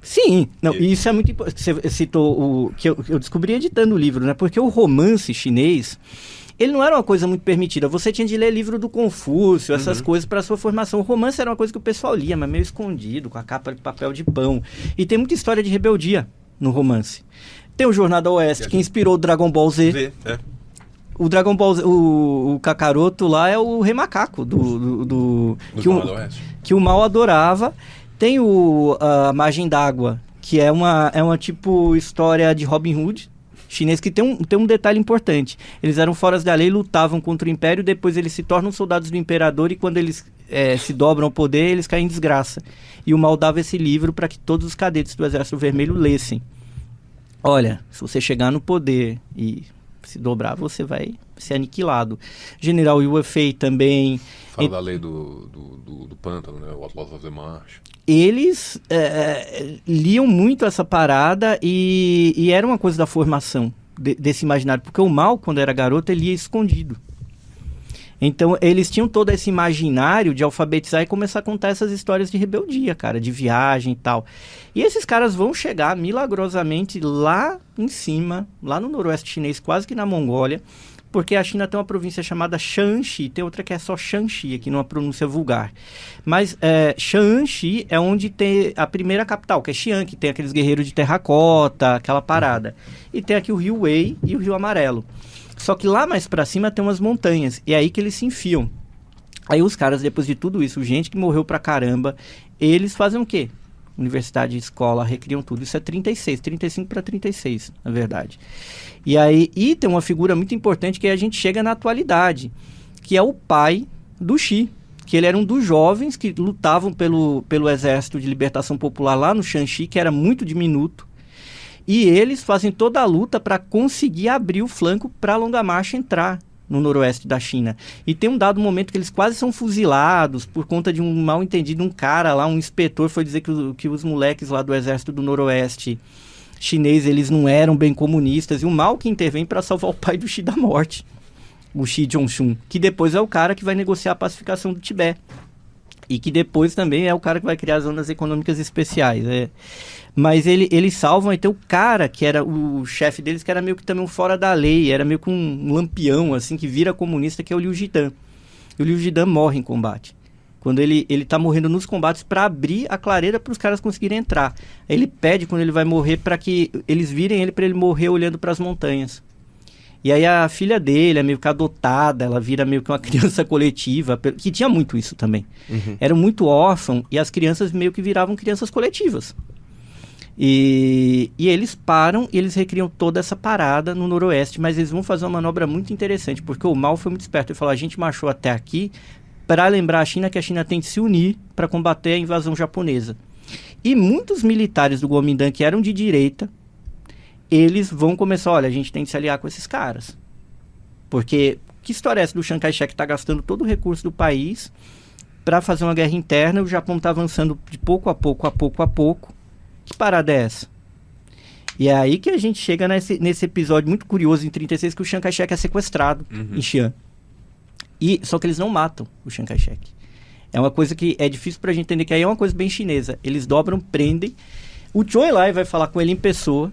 Sim, não, e isso é muito importante. Você citou o que eu descobri editando o livro, né? Porque o romance chinês, ele não era uma coisa muito permitida. Você tinha de ler livro do Confúcio, essas coisas para sua formação. O romance era uma coisa que o pessoal lia, mas meio escondido, com a capa de papel de pão. E tem muita história de rebeldia no romance. Tem o Jornada Oeste, que inspirou o Dragon Ball Z. O Dragon Ball Z, o Kakaroto lá é o Rei Macaco que o Mao adorava. Tem a Margem d'Água, que é uma tipo história de Robin Hood chinês, que tem um detalhe importante. Eles eram foras da lei, lutavam contra o Império, depois eles se tornam soldados do Imperador e quando eles se dobram ao poder, eles caem em desgraça. E o Mao dava esse livro para que todos os cadetes do Exército Vermelho lessem. Olha, se você chegar no poder e se dobrar, você vai ser aniquilado. General Yue Fei também... Fala da lei do pântano, né? O Outlaws of the Marsh. Eles liam muito essa parada e era uma coisa da formação desse imaginário. Porque o Mao, quando era garoto, ele ia escondido. Então, eles tinham todo esse imaginário de alfabetizar e começar a contar essas histórias de rebeldia, cara, de viagem e tal. E esses caras vão chegar milagrosamente lá em cima, lá no noroeste chinês, quase que na Mongólia, porque a China tem uma província chamada Shanxi, tem outra que é só Shanxi, aqui numa pronúncia vulgar. Mas Shanxi é onde tem a primeira capital, que é Xi'an, que tem aqueles guerreiros de terracota, aquela parada. E tem aqui o Rio Wei e o Rio Amarelo. Só que lá mais pra cima tem umas montanhas, e é aí que eles se enfiam. Aí os caras, depois de tudo isso, gente que morreu pra caramba, eles fazem o quê? Universidade, escola, recriam tudo. Isso é 35 para 36, na verdade. E aí, tem uma figura muito importante que a gente chega na atualidade, que é o pai do Xi, que ele era um dos jovens que lutavam pelo Exército de Libertação Popular lá no Shanxi, que era muito diminuto. E eles fazem toda a luta para conseguir abrir o flanco para a Longa Marcha entrar no noroeste da China. E tem um dado momento que eles quase são fuzilados por conta de um mal entendido. Um cara lá, um inspetor, foi dizer que os moleques lá do exército do noroeste chinês, eles não eram bem comunistas. E o Mao que intervém para salvar o pai do Xi da morte, o Xi Zhongxun, que depois é o cara que vai negociar a pacificação do Tibete. E que depois também é o cara que vai criar as zonas econômicas especiais. Mas eles salvam, então o cara que era o chefe deles, que era meio que também um fora da lei, era meio que um lampião, assim, que vira comunista, que é o Liu Zhidan. E o Liu Zhidan morre em combate. Quando ele tá morrendo nos combates para abrir a clareira para os caras conseguirem entrar. Aí ele pede, quando ele vai morrer, para que eles virem ele, para ele morrer olhando para as montanhas. E aí a filha dele é meio que adotada, ela vira meio que uma criança coletiva, que tinha muito isso também. Era muito órfão e as crianças meio que viravam crianças coletivas. E eles param e eles recriam toda essa parada no noroeste, mas eles vão fazer uma manobra muito interessante, porque o Mao foi muito esperto. Ele falou, a gente marchou até aqui para lembrar a China que a China tem de se unir para combater a invasão japonesa. E muitos militares do Kuomintang que eram de direita, eles vão começar, olha, a gente tem de se aliar com esses caras. Porque que história é essa do Chiang Kai-shek que está gastando todo o recurso do país para fazer uma guerra interna, o Japão está avançando de pouco a pouco. Que parada é essa? E é aí que a gente chega nesse episódio muito curioso em 36, que o Chiang Kai-shek é sequestrado em Xi'an. Só que eles não matam o Chiang Kai-shek. É uma coisa que é difícil pra gente entender, que aí é uma coisa bem chinesa. Eles dobram, prendem. O Zhou Enlai vai falar com ele em pessoa.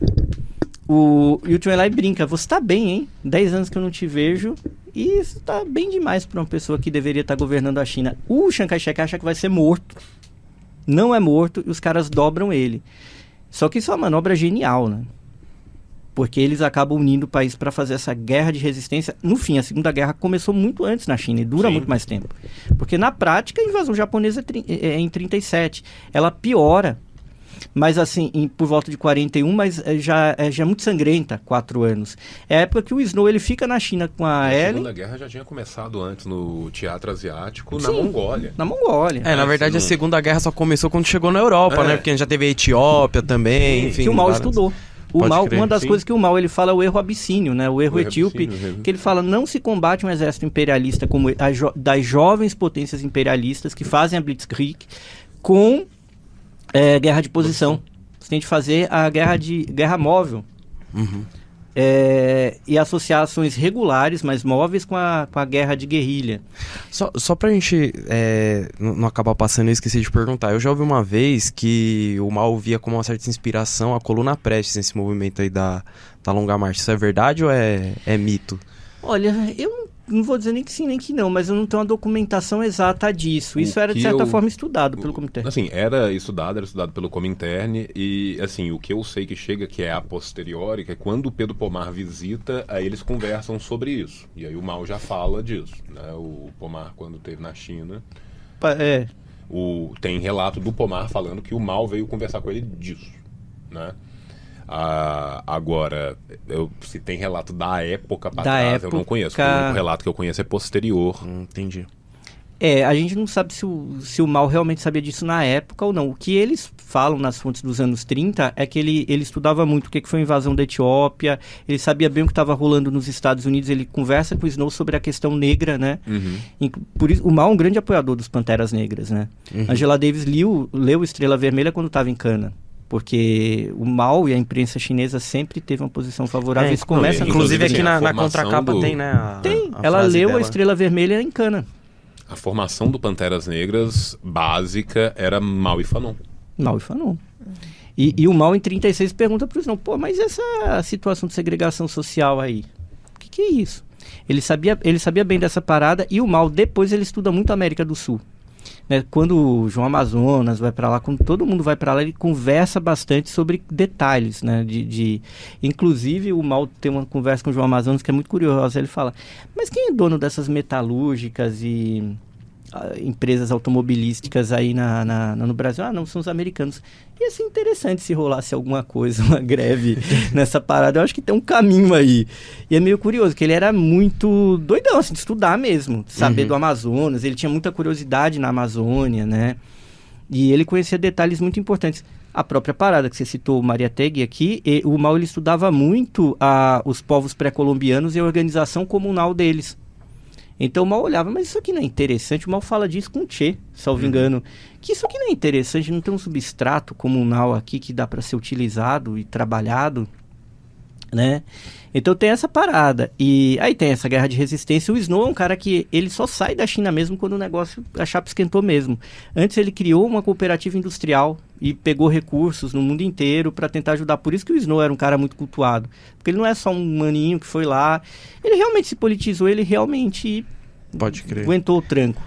E o Zhou Enlai brinca: você tá bem, hein? 10 anos que eu não te vejo. E isso tá bem demais pra uma pessoa que deveria estar governando a China. O Chiang Kai-shek acha que vai ser morto. Não é morto e os caras dobram ele. Só que isso é uma manobra genial, né? Porque eles acabam unindo o país para fazer essa guerra de resistência. No fim, a Segunda Guerra começou muito antes na China e dura muito mais tempo. Porque na prática a invasão japonesa é em 37. Ela piora, mas assim, por volta de 41, mas já é muito sangrenta, 4 anos. É a época que o Snow ele fica na China com a Ellen. A Segunda Guerra já tinha começado antes no Teatro Asiático, na Mongólia. Na Mongólia. Na verdade, a Segunda Guerra só começou quando chegou na Europa, né? Porque a gente já teve a Etiópia também, enfim. Que o Mao estudou. Uma das sim. coisas que o Mao ele fala é o erro abissínio, né? O erro etíope, que ele fala: não se combate um exército imperialista como das jovens potências imperialistas que fazem a Blitzkrieg com guerra de posição. Você tem de fazer a guerra móvel. E associar ações regulares, mas móveis, com a guerra de guerrilha. Só pra gente não acabar passando, eu esqueci de perguntar. Eu já ouvi uma vez que o Mao via como uma certa inspiração a coluna Prestes nesse movimento aí da Longa Marcha. Isso é verdade ou é mito? Olha, eu não vou dizer nem que sim nem que não, mas eu não tenho uma documentação exata disso. Isso era de certa forma estudado pelo Comintern. Assim, era estudado pelo Comintern e, assim, o que eu sei que chega, que é a posteriori, que é quando o Pedro Pomar visita, aí eles conversam sobre isso. E aí o Mao já fala disso, né? O Pomar, quando esteve na China... Tem relato do Pomar falando que o Mao veio conversar com ele disso, né? Agora, se tem relato da época pra trás, eu não conheço. O único relato que eu conheço é posterior. Entendi. A gente não sabe se o Mao realmente sabia disso na época ou não. O que eles falam nas fontes dos anos 30 é que ele estudava muito o que foi a invasão da Etiópia, ele sabia bem o que estava rolando nos Estados Unidos, ele conversa com o Snow sobre a questão negra, né? Por isso, o Mao é um grande apoiador dos Panteras Negras, né? Angela Davis leu Estrela Vermelha quando estava em Cana. Porque o Mao e a imprensa chinesa sempre teve uma posição favorável. Isso começa inclusive aqui na contracapa tem, né? Ela leu a Estrela Vermelha em Cana. A formação do Panteras Negras básica era Mao e Fanon. E o Mao em 36 pergunta para o Snow: mas essa situação de segregação social aí, o que é isso? Ele sabia bem dessa parada, e o Mao depois ele estuda muito a América do Sul. Né? Quando o João Amazonas vai para lá, quando todo mundo vai para lá, ele conversa bastante sobre detalhes, né? Inclusive o Mao tem uma conversa com o João Amazonas que é muito curiosa. Ele fala: mas quem é dono dessas metalúrgicas e empresas automobilísticas aí no Brasil? Não, são os americanos. Ia ser interessante se rolasse alguma coisa, uma greve nessa parada. Eu acho que tem um caminho aí. E é meio curioso, que ele era muito doidão, assim, de estudar mesmo, de saber do Amazonas. Ele tinha muita curiosidade na Amazônia, né? E ele conhecia detalhes muito importantes. A própria parada que você citou, Maria Tegui, aqui, o Mao ele estudava muito os povos pré-colombianos e a organização comunal deles. Então o Mao olhava: mas isso aqui não é interessante. O Mao fala disso com o Che, salvo engano, que isso aqui não é interessante, não tem um substrato comunal aqui que dá para ser utilizado e trabalhado, né? Então tem essa parada. E aí tem essa guerra de resistência. O Snow é um cara que ele só sai da China mesmo quando o negócio, a chapa esquentou mesmo. Antes ele criou uma cooperativa industrial e pegou recursos no mundo inteiro para tentar ajudar. Por isso que o Snow era um cara muito cultuado. Porque ele não é só um maninho que foi lá. Ele realmente se politizou, ele realmente aguentou o tranco.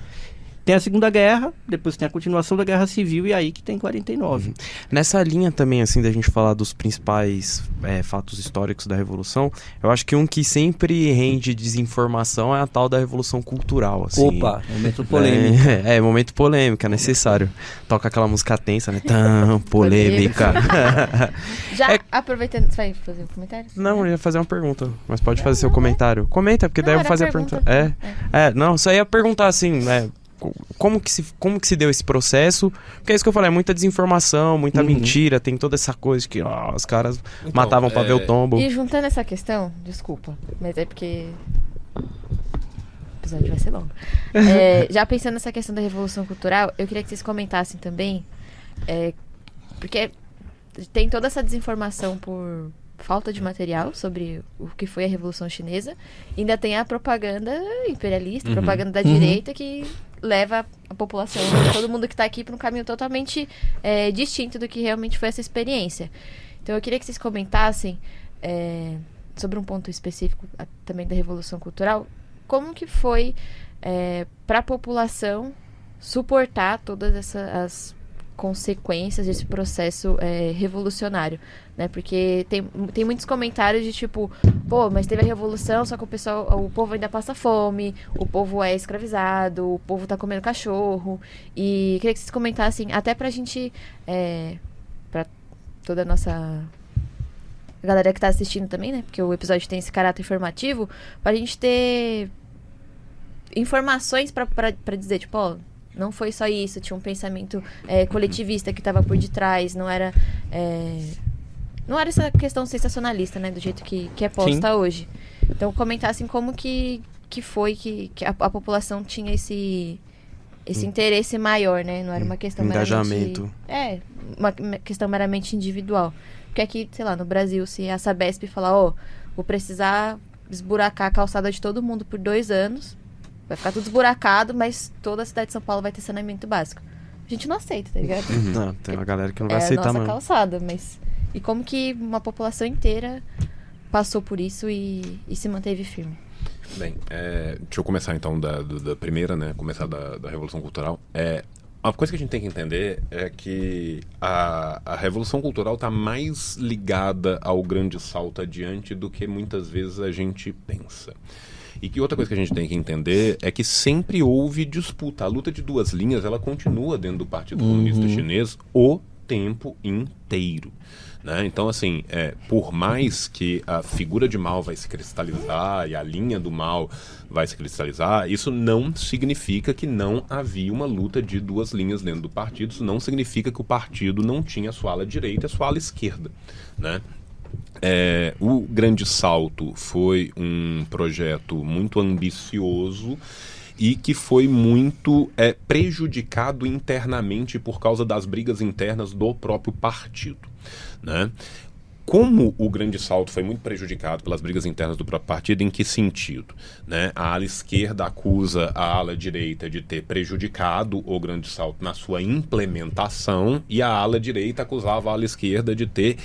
Tem a Segunda Guerra, depois tem a continuação da Guerra Civil, e aí que tem 49. Nessa linha também, assim, da gente falar dos principais fatos históricos da Revolução, eu acho que um que sempre rende desinformação é a tal da Revolução Cultural, assim. Opa, momento polêmico. Momento polêmico, é necessário. Toca aquela música tensa, né? Tão polêmica. Já aproveitando, você vai fazer um comentário? Não, eu ia fazer uma pergunta, mas pode fazer seu comentário. Comenta, porque daí eu vou fazer a pergunta. Não, só ia perguntar assim, né? Como que se deu esse processo? Porque é isso que eu falei, é muita desinformação, muita mentira, tem toda essa coisa de que os caras matavam pra ver o tombo. E juntando essa questão, desculpa, mas é porque o episódio vai ser longo. Já pensando nessa questão da Revolução Cultural, eu queria que vocês comentassem também, porque tem toda essa desinformação por falta de material sobre o que foi a Revolução Chinesa. Ainda tem a propaganda imperialista, propaganda da direita, que leva a população, todo mundo que está aqui, para um caminho totalmente distinto do que realmente foi essa experiência. Então eu queria que vocês comentassem sobre um ponto específico também da Revolução Cultural, como que foi para a população suportar todas as consequências desse processo revolucionário, né? Porque tem muitos comentários de tipo, pô, mas teve a revolução, só que o povo ainda passa fome, o povo é escravizado, o povo tá comendo cachorro. E queria que vocês comentassem, até pra gente, pra toda a nossa galera que tá assistindo também, né? Porque o episódio tem esse caráter informativo, pra gente ter informações pra dizer, tipo, ó, não foi só isso, tinha um pensamento coletivista que estava por detrás, não era essa questão sensacionalista, né, do jeito que é posta hoje. Então, comentar assim como que foi que a população tinha esse interesse maior, né, não era uma questão engajamento. Uma questão meramente individual. Porque aqui, sei lá, no Brasil, se a Sabesp falar, vou precisar esburacar a calçada de todo mundo por 2 anos, vai ficar tudo esburacado, mas toda a cidade de São Paulo vai ter saneamento básico. A gente não aceita, tá ligado? Não, tem uma galera que não vai aceitar, a nossa mano. calçada, mas... E como que uma população inteira passou por isso e se manteve firme? Bem, deixa eu começar então da primeira, né? Começar da Revolução Cultural. A coisa que a gente tem que entender é que a Revolução Cultural está mais ligada ao grande salto adiante do que muitas vezes a gente pensa. E que outra coisa que a gente tem que entender é que sempre houve disputa. A luta de 2 linhas, ela continua dentro do Partido Comunista Chinês o tempo inteiro. Né? Então, assim, por mais que a figura de Mao vai se cristalizar e a linha do Mao vai se cristalizar, isso não significa que não havia uma luta de 2 linhas dentro do partido. Isso não significa que o partido não tinha a sua ala direita e a sua ala esquerda, né? O Grande Salto foi um projeto muito ambicioso e que foi muito prejudicado internamente por causa das brigas internas do próprio partido, né? Como o Grande Salto foi muito prejudicado pelas brigas internas do próprio partido, em que sentido? Né? A ala esquerda acusa a ala direita de ter prejudicado o Grande Salto na sua implementação e a ala direita acusava a ala esquerda de ter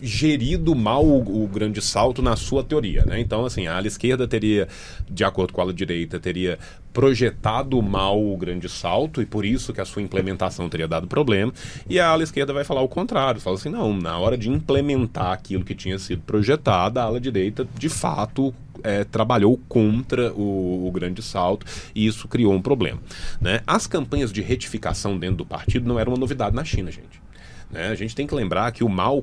gerido mal o Grande Salto na sua teoria, né? Então, assim, a ala esquerda teria, de acordo com a ala direita, teria projetado mal o Grande Salto e por isso que a sua implementação teria dado problema, e a ala esquerda vai falar o contrário, fala assim, não, na hora de implementar aquilo que tinha sido projetado, a ala direita, de fato, trabalhou contra o Grande Salto e isso criou um problema, né? As campanhas de retificação dentro do partido não eram uma novidade na China, gente. A gente tem que lembrar que o Mao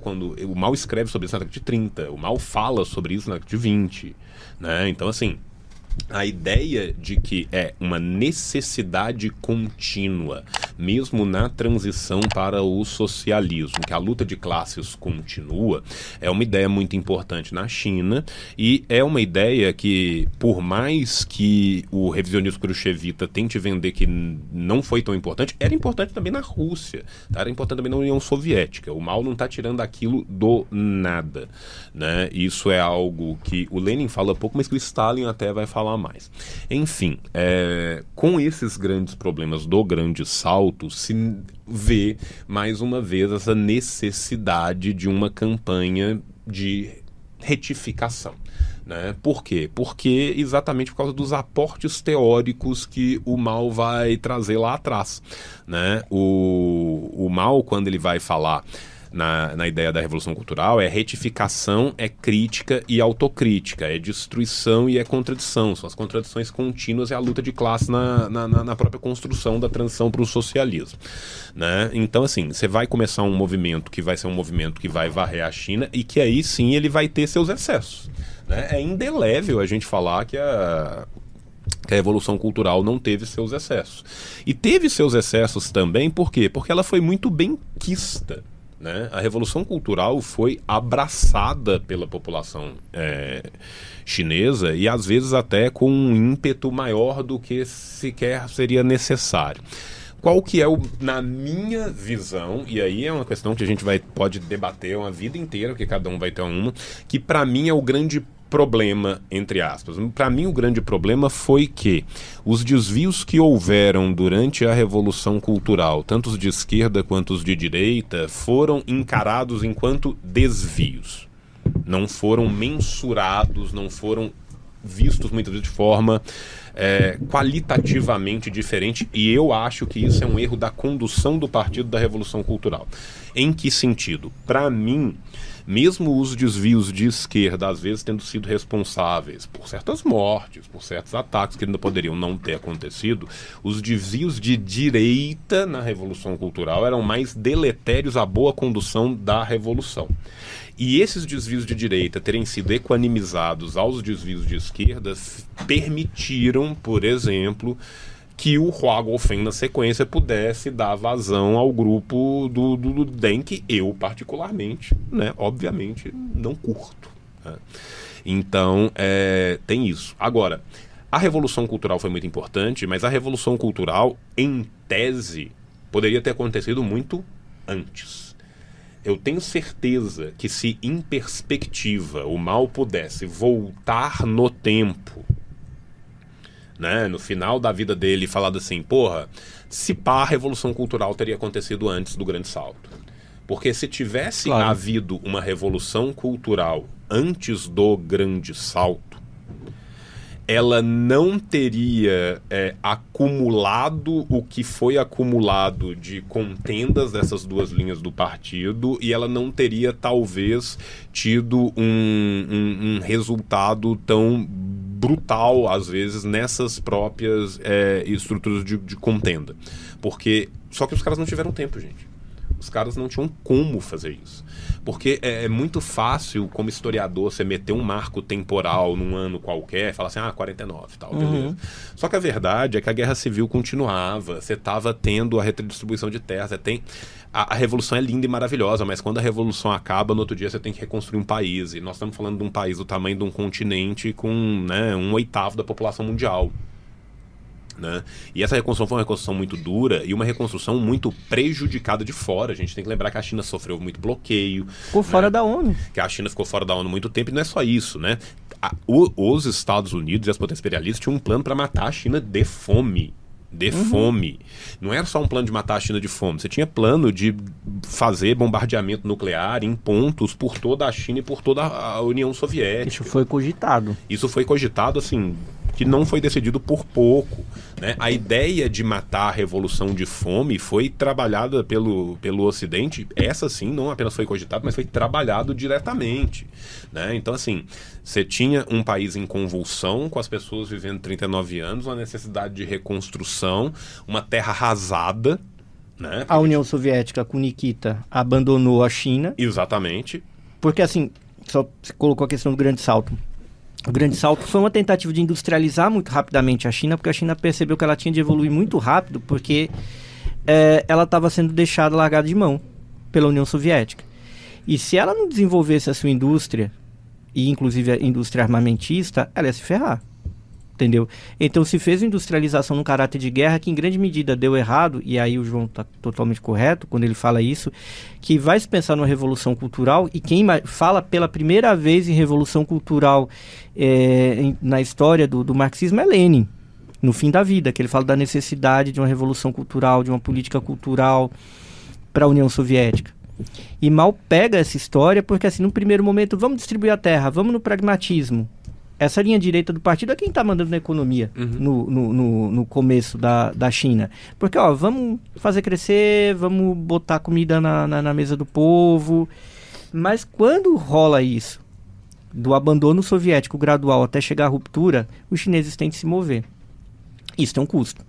escreve sobre isso na década de 30, o Mao fala sobre isso na década de 20, né? Então, assim, a ideia de que é uma necessidade contínua, mesmo na transição para o socialismo, que a luta de classes continua, é uma ideia muito importante na China e é uma ideia que, por mais que o revisionismo khrushchevita tente vender que não foi tão importante, era importante também na Rússia, tá? Era importante também na União Soviética. O Mao não está tirando aquilo do nada, né? Isso é algo que o Lenin fala pouco, mas que o Stalin até vai falar mais. Enfim, com esses grandes problemas do Grande Salto, se vê mais uma vez essa necessidade de uma campanha de retificação, né? Por quê? Porque exatamente por causa dos aportes teóricos que o Mao vai trazer lá atrás, né? O Mao, quando ele vai falar na ideia da Revolução Cultural, é retificação, é crítica e autocrítica, é destruição e é contradição. São as contradições contínuas e a luta de classe na própria construção da transição para o socialismo, né? Então, assim, você vai começar um movimento que vai ser um movimento que vai varrer a China e que aí sim ele vai ter seus excessos, né? É indelével a gente falar que a Revolução Cultural não teve seus excessos. E teve seus excessos também, por quê? Porque ela foi muito benquista, né? A Revolução Cultural foi abraçada pela população chinesa e às vezes até com um ímpeto maior do que sequer seria necessário. qual que é na minha visão, e aí é uma questão que a gente pode debater uma vida inteira, porque cada um vai ter uma, que pra mim é o grande problema, entre aspas. Para mim, o grande problema foi que os desvios que houveram durante a Revolução Cultural, tanto os de esquerda quanto os de direita, foram encarados enquanto desvios. Não foram mensurados, não foram vistos muitas vezes de forma qualitativamente diferente, e eu acho que isso é um erro da condução do Partido da Revolução Cultural. Em que sentido? Para mim, mesmo os desvios de esquerda, às vezes tendo sido responsáveis por certas mortes, por certos ataques que ainda poderiam não ter acontecido, os desvios de direita na Revolução Cultural eram mais deletérios à boa condução da Revolução. E esses desvios de direita terem sido equanimizados aos desvios de esquerda permitiram, por exemplo, que o Huagolfen, na sequência, pudesse dar vazão ao grupo do DEM, que eu, particularmente, né, obviamente, não curto. Né? Então, tem isso. Agora, a Revolução Cultural foi muito importante, mas a Revolução Cultural, em tese, poderia ter acontecido muito antes. Eu tenho certeza que se, em perspectiva, o Mao pudesse voltar no tempo, né, no final da vida dele, falado assim, porra, se pá, a Revolução Cultural teria acontecido antes do Grande Salto. Porque se tivesse havido uma Revolução Cultural antes do Grande Salto, ela não teria acumulado o que foi acumulado de contendas dessas duas linhas do partido, e ela não teria, talvez, tido um resultado tão brutal, às vezes, nessas próprias estruturas de contenda. Só que os caras não tiveram tempo, gente. Os caras não tinham como fazer isso. Porque é muito fácil, como historiador, você meter um marco temporal num ano qualquer e falar assim, 49 e tal, beleza. Só que a verdade é que a Guerra Civil continuava, você estava tendo a redistribuição de terras, você tem... A Revolução é linda e maravilhosa, mas quando a Revolução acaba, no outro dia você tem que reconstruir um país. E nós estamos falando de um país do tamanho de um continente com, né, 1/8 da população mundial. Né? E essa reconstrução foi uma reconstrução muito dura e uma reconstrução muito prejudicada de fora. A gente tem que lembrar que a China sofreu muito bloqueio. Ficou fora da ONU. Que a China ficou fora da ONU muito tempo, e não é só isso, né? Os Estados Unidos e as potências imperialistas tinham um plano para matar a China de fome. Fome. Não era só um plano de matar a China de fome. Você tinha plano de fazer bombardeamento nuclear em pontos por toda a China e por toda a União Soviética. Isso foi cogitado. Isso foi cogitado, assim, que não foi decidido por pouco. Né? A ideia de matar a Revolução de Fome foi trabalhada pelo Ocidente. Essa, sim, não apenas foi cogitada, mas foi trabalhado diretamente. Né? Então, assim, você tinha um país em convulsão, com as pessoas vivendo 39 anos, uma necessidade de reconstrução, uma terra arrasada. Né? A União Soviética, com Nikita, abandonou a China. Exatamente. Porque, assim, só você colocou a questão do Grande Salto. O Grande Salto foi uma tentativa de industrializar muito rapidamente a China, porque a China percebeu que ela tinha de evoluir muito rápido, porque ela estava sendo deixada largada de mão pela União Soviética. E se ela não desenvolvesse a sua indústria, e inclusive a indústria armamentista, ela ia se ferrar. Entendeu? Então se fez uma industrialização num caráter de guerra que em grande medida deu errado, e aí o João está totalmente correto quando ele fala isso, que vai se pensar numa revolução cultural, e quem fala pela primeira vez em revolução cultural na história do marxismo é Lenin, no fim da vida, que ele fala da necessidade de uma revolução cultural, de uma política cultural para a União Soviética. E Mao pega essa história porque, assim, no primeiro momento, vamos distribuir a terra, vamos no pragmatismo. Essa linha direita do partido é quem está mandando na economia no começo da China. Porque, vamos fazer crescer, vamos botar comida na mesa do povo. Mas quando rola isso, do abandono soviético gradual até chegar à ruptura, os chineses têm de se mover. Isso tem um custo.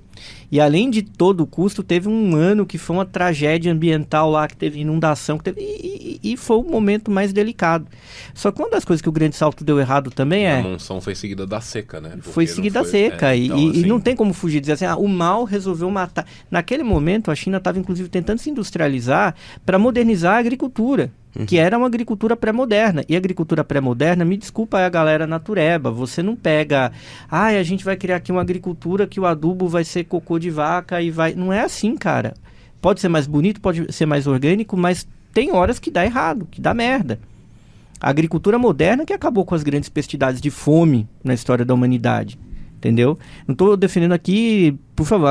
E além de todo o custo, teve um ano que foi uma tragédia ambiental lá, que teve inundação, e foi o momento mais delicado. Só que uma das coisas que o Grande Salto deu errado também A monção foi seguida da seca, né? Porque foi seguida da seca, então, e não tem como fugir, dizer assim, o Mao resolveu matar. Naquele momento, a China estava inclusive tentando se industrializar para modernizar a agricultura. que era uma agricultura pré-moderna. E a agricultura pré-moderna, me desculpa a galera natureba, você não pega, a gente vai criar aqui uma agricultura que o adubo vai ser cocô de vaca e vai... Não é assim, cara. Pode ser mais bonito, pode ser mais orgânico, mas tem horas que dá errado, que dá merda. A agricultura moderna que acabou com as grandes pestidades de fome na história da humanidade. Entendeu? Não estou defendendo aqui, por favor,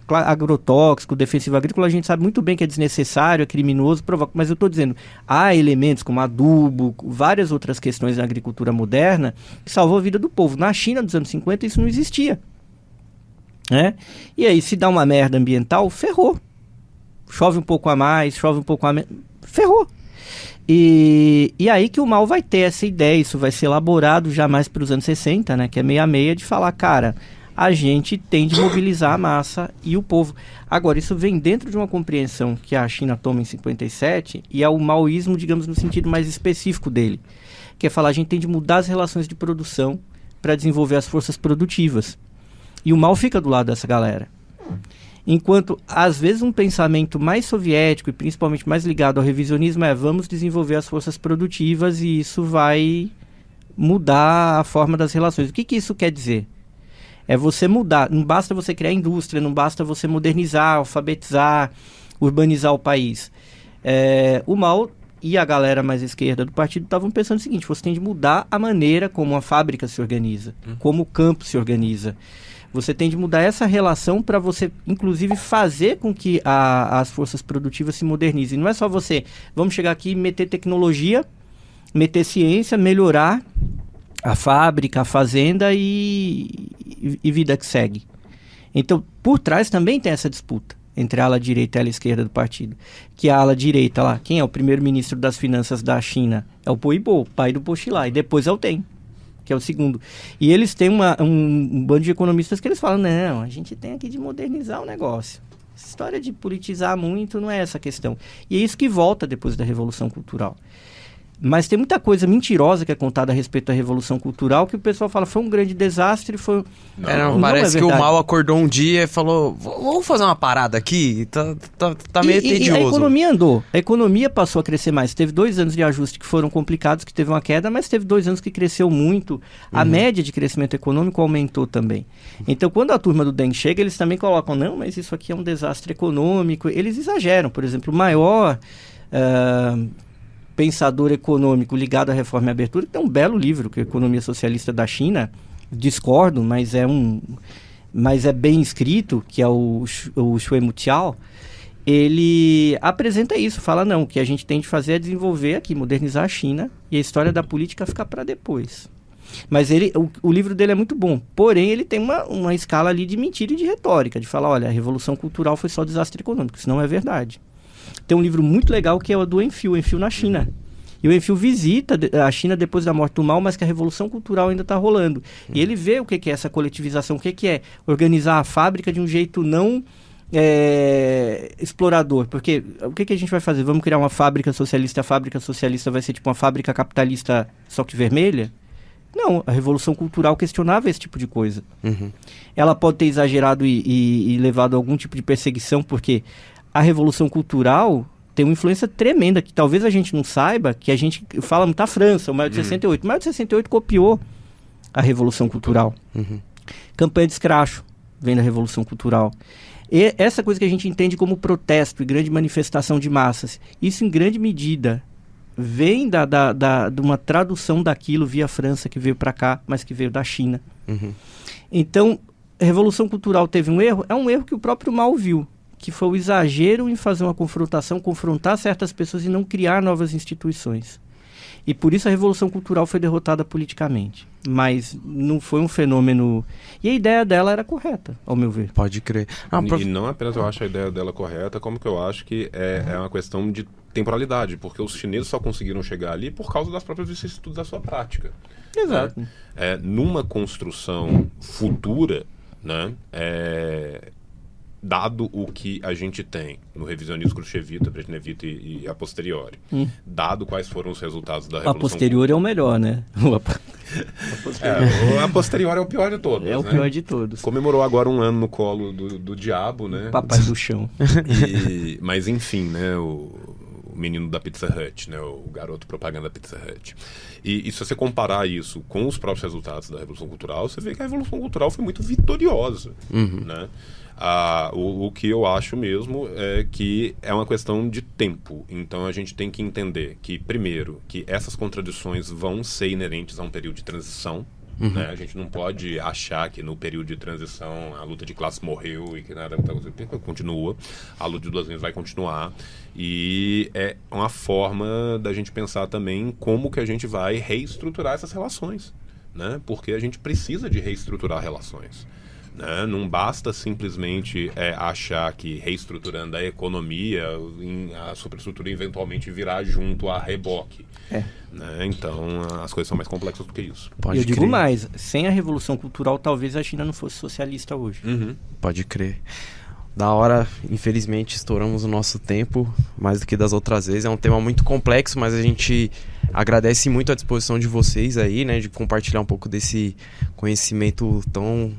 agrotóxico, defensivo agrícola, a gente sabe muito bem que é desnecessário, é criminoso, provoca, mas eu estou dizendo, há elementos como adubo, várias outras questões na agricultura moderna que salvou a vida do povo. Na China, dos anos 50, isso não existia. Né? E aí, se dá uma merda ambiental, ferrou. Chove um pouco a mais, chove um pouco a menos, ferrou. E aí que o mal vai ter essa ideia, isso vai ser elaborado já mais para os anos 60, né, que é meia-meia, de falar, cara, a gente tem de mobilizar a massa e o povo. Agora, isso vem dentro de uma compreensão que a China toma em 57, e é o maoísmo, digamos, no sentido mais específico dele, que é falar, a gente tem de mudar as relações de produção para desenvolver as forças produtivas. E o mal fica do lado dessa galera. Enquanto, às vezes, um pensamento mais soviético e principalmente mais ligado ao revisionismo é vamos desenvolver as forças produtivas e isso vai mudar a forma das relações. O que isso quer dizer? É você mudar, não basta você criar indústria, não basta você modernizar, alfabetizar, urbanizar o país. O Mao e a galera mais esquerda do partido estavam pensando o seguinte, você tem de mudar a maneira como a fábrica se organiza, como o campo se organiza. Você tem de mudar essa relação para você, inclusive, fazer com que as forças produtivas se modernizem. Não é só você, vamos chegar aqui e meter tecnologia, meter ciência, melhorar a fábrica, a fazenda e vida que segue. Então, por trás também tem essa disputa entre a ala direita e a ala esquerda do partido. Que a ala direita lá, quem é o primeiro-ministro das finanças da China? É o Po Ibo, pai do Po Xilai, e depois é o Deng, que é o segundo. E eles têm um bando de economistas que eles falam, não, a gente tem aqui de modernizar o negócio. Essa história de politizar muito não é essa questão. E é isso que volta depois da Revolução Cultural. Mas tem muita coisa mentirosa que é contada a respeito da Revolução Cultural que o pessoal fala, foi um grande desastre, foi... Não, parece que o Mao acordou um dia e falou, vamos fazer uma parada aqui, tá meio tedioso. E a economia andou, a economia passou a crescer mais. Teve 2 anos de ajuste que foram complicados, que teve uma queda, mas teve 2 anos que cresceu muito. A média de crescimento econômico aumentou também. Então, quando a turma do Deng chega, eles também colocam, não, mas isso aqui é um desastre econômico. Eles exageram, por exemplo, o maior... pensador econômico ligado à reforma e abertura, que tem um belo livro, que é a Economia Socialista da China, discordo, mas é bem escrito, que é o Xue Mutiao, ele apresenta isso, fala não, o que a gente tem de fazer é desenvolver aqui, modernizar a China, e a história da política fica para depois. Mas o livro dele é muito bom, porém ele tem uma escala ali de mentira e de retórica, de falar, olha, a Revolução Cultural foi só desastre econômico, isso não é verdade. Tem um livro muito legal que é o do Enfiu na China. E o Enfiu visita a China depois da morte do Mao, mas que a Revolução Cultural ainda está rolando. E ele vê o que é essa coletivização, o que é organizar a fábrica de um jeito não explorador. Porque o que a gente vai fazer? Vamos criar uma fábrica socialista, a fábrica socialista vai ser tipo uma fábrica capitalista só que vermelha? Não, a Revolução Cultural questionava esse tipo de coisa. Ela pode ter exagerado e levado a algum tipo de perseguição, porque... a Revolução Cultural tem uma influência tremenda, que talvez a gente não saiba, que a gente fala muito da França, o Maio de 68. O Maio de 68 copiou a Revolução Cultural. Campanha de escracho vem da Revolução Cultural. E essa coisa que a gente entende como protesto e grande manifestação de massas, isso em grande medida vem de uma tradução daquilo via França, que veio para cá, mas que veio da China. Então, a Revolução Cultural teve um erro, é um erro que o próprio Mao viu, que foi o exagero em fazer uma confrontação, confrontar certas pessoas e não criar novas instituições. E por isso a Revolução Cultural foi derrotada politicamente. Mas não foi um fenômeno... E a ideia dela era correta, ao meu ver. Pode crer. E não apenas eu acho a ideia dela correta, como que eu acho que é uma questão de temporalidade, porque os chineses só conseguiram chegar ali por causa das próprias vicissitudes da sua prática. Exato. Numa construção futura, né, dado o que a gente tem no revisionismo khrushchevita, brezhnevita e a posteriori, dado quais foram os resultados da Revolução... A posteriori é o melhor, né? A posteriori é o pior de todos. É o pior de todos. Comemorou agora 1 ano no colo do diabo, né? Papai do chão. Mas enfim, né? O menino da Pizza Hut, né? O garoto propaganda da Pizza Hut. E se você comparar isso com os próprios resultados da Revolução Cultural, você vê que a Revolução Cultural foi muito vitoriosa, né? O que eu acho mesmo é que é uma questão de tempo. Então a gente tem que entender que, primeiro, que essas contradições vão ser inerentes a um período de transição. Né? A gente não pode achar que no período de transição a luta de classe morreu e que nada continua. A luta de duas linhas vai continuar. E é uma forma da gente pensar também como que a gente vai reestruturar essas relações. Né? Porque a gente precisa de reestruturar relações. Né? Não basta simplesmente achar que reestruturando a economia, a superestrutura eventualmente virá junto a reboque. Né? Então as coisas são mais complexas do que isso. Eu digo mais, sem a Revolução Cultural talvez a China não fosse socialista hoje. Pode crer. Da hora, infelizmente estouramos o nosso tempo, mais do que das outras vezes. É um tema muito complexo, mas a gente agradece muito a disposição de vocês aí, né? De compartilhar um pouco desse conhecimento tão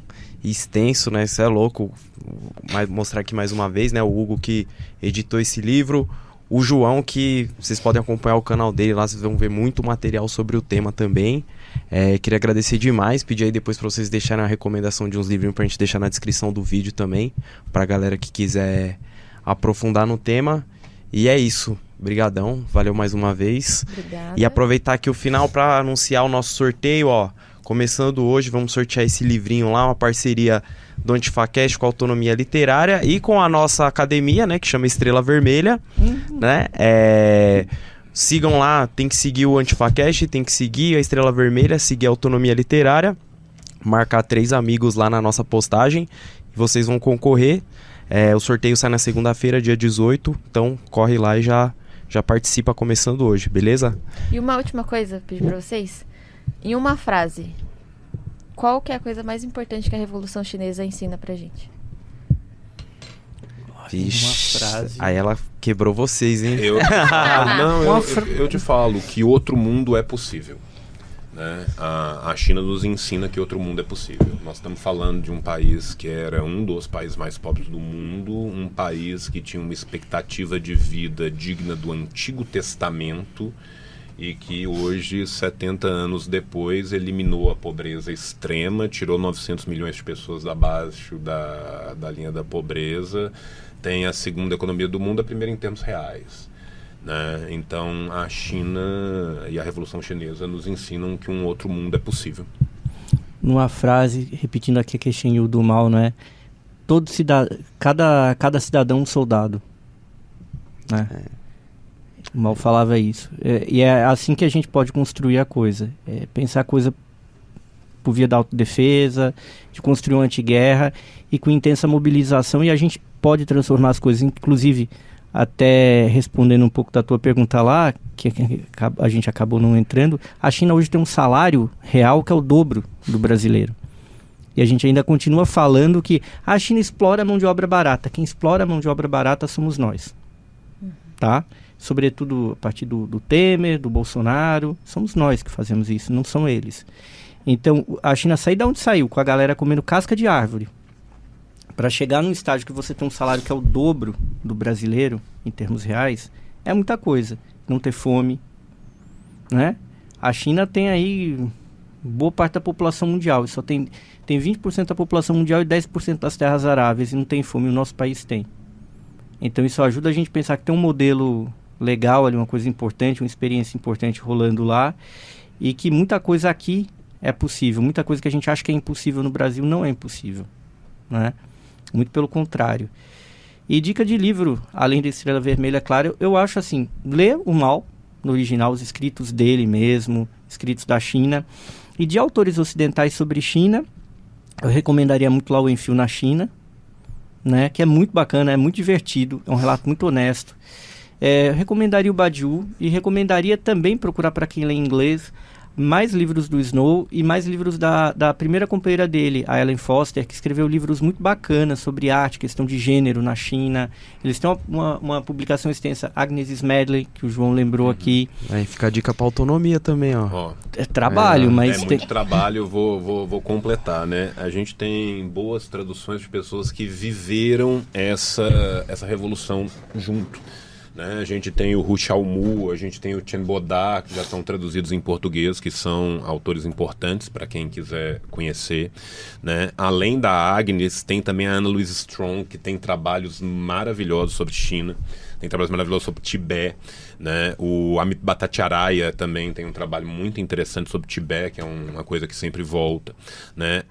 extenso, né? Isso é louco. Mostrar aqui mais uma vez, né? O Hugo que editou esse livro. O João, que vocês podem acompanhar o canal dele lá, vocês vão ver muito material sobre o tema também. Queria agradecer demais, pedir aí depois para vocês deixarem a recomendação de uns livrinhos pra gente deixar na descrição do vídeo também, pra galera que quiser aprofundar no tema. E é isso, brigadão, valeu mais uma vez. Obrigada. E aproveitar aqui o final para anunciar o nosso sorteio, ó. Começando hoje, vamos sortear esse livrinho lá, uma parceria do Antifacast com a Autonomia Literária e com a nossa academia, né, que chama Estrela Vermelha, né? Sigam lá, tem que seguir o Antifacast, tem que seguir a Estrela Vermelha, seguir a Autonomia Literária, marcar 3 amigos lá na nossa postagem, e vocês vão concorrer. O sorteio sai na segunda-feira, dia 18, então corre lá e já participa começando hoje, beleza? E uma última coisa, pedir pra vocês. Em uma frase, qual que é a coisa mais importante que a Revolução Chinesa ensina pra gente? Vixe, Uma frase. aí ela quebrou vocês, hein? Eu te falo que outro mundo é possível. Né? A China nos ensina que outro mundo é possível. Nós estamos falando de um país que era um dos países mais pobres do mundo, um país que tinha uma expectativa de vida digna do Antigo Testamento e que hoje, 70 anos depois, eliminou a pobreza extrema, tirou 900 milhões de pessoas abaixo da linha da pobreza, tem a segunda economia do mundo, a primeira em termos reais. Né? Então a China e a Revolução Chinesa nos ensinam que um outro mundo é possível. Numa frase, repetindo aqui a questão do mal, não é? Cada cidadão um soldado. Né? O Mal falava isso. E é assim que a gente pode construir a coisa. Pensar a coisa por via da autodefesa, de construir uma antiguerra e com intensa mobilização, e a gente pode transformar as coisas, inclusive até respondendo um pouco da tua pergunta lá, que a gente acabou não entrando, a China hoje tem um salário real que é o dobro do brasileiro. E a gente ainda continua falando que a China explora a mão de obra barata. Quem explora a mão de obra barata somos nós. Tá? Sobretudo a partir do Temer, do Bolsonaro, somos nós que fazemos isso, não são eles. Então, a China saiu de onde saiu, com a galera comendo casca de árvore, para chegar num estágio que você tem um salário que é o dobro do brasileiro, em termos reais, é muita coisa. Não ter fome, né? A China tem aí boa parte da população mundial, e só tem 20% da população mundial e 10% das terras aráveis, e não tem fome, o nosso país tem. Então isso ajuda a gente a pensar que tem um modelo legal ali, uma coisa importante, uma experiência importante rolando lá, e que muita coisa aqui é possível, muita coisa que a gente acha que é impossível no Brasil não é impossível, né? Muito pelo contrário. E dica de livro, além da Estrela Vermelha, claro, eu acho assim, lê o Mao, no original, os escritos dele mesmo, escritos da China, e de autores ocidentais sobre China, eu recomendaria muito lá o Enfio na China, né, que é muito bacana, é muito divertido, é um relato muito honesto. Eu recomendaria o Badiou e recomendaria também procurar, para quem lê inglês, mais livros do Snow e mais livros da primeira companheira dele, a Ellen Foster, que escreveu livros muito bacanas sobre arte, questão de gênero na China. Eles têm uma publicação extensa, Agnes Smedley, que o João lembrou aqui. Aí fica a dica para autonomia também, ó. É trabalho, mas... É muito trabalho, vou completar, né? A gente tem boas traduções de pessoas que viveram essa revolução junto. né? A gente tem o Hu Xiaomu, a gente tem o Chen Boda, que já estão traduzidos em português, que são autores importantes para quem quiser conhecer, né? Além da Agnes, tem também a Ana Louise Strong, que tem trabalhos maravilhosos sobre China, tem trabalhos maravilhosos sobre Tibete, né? O Amit Bhattacharya também tem um trabalho muito interessante sobre Tibete, que é uma coisa que sempre volta, né?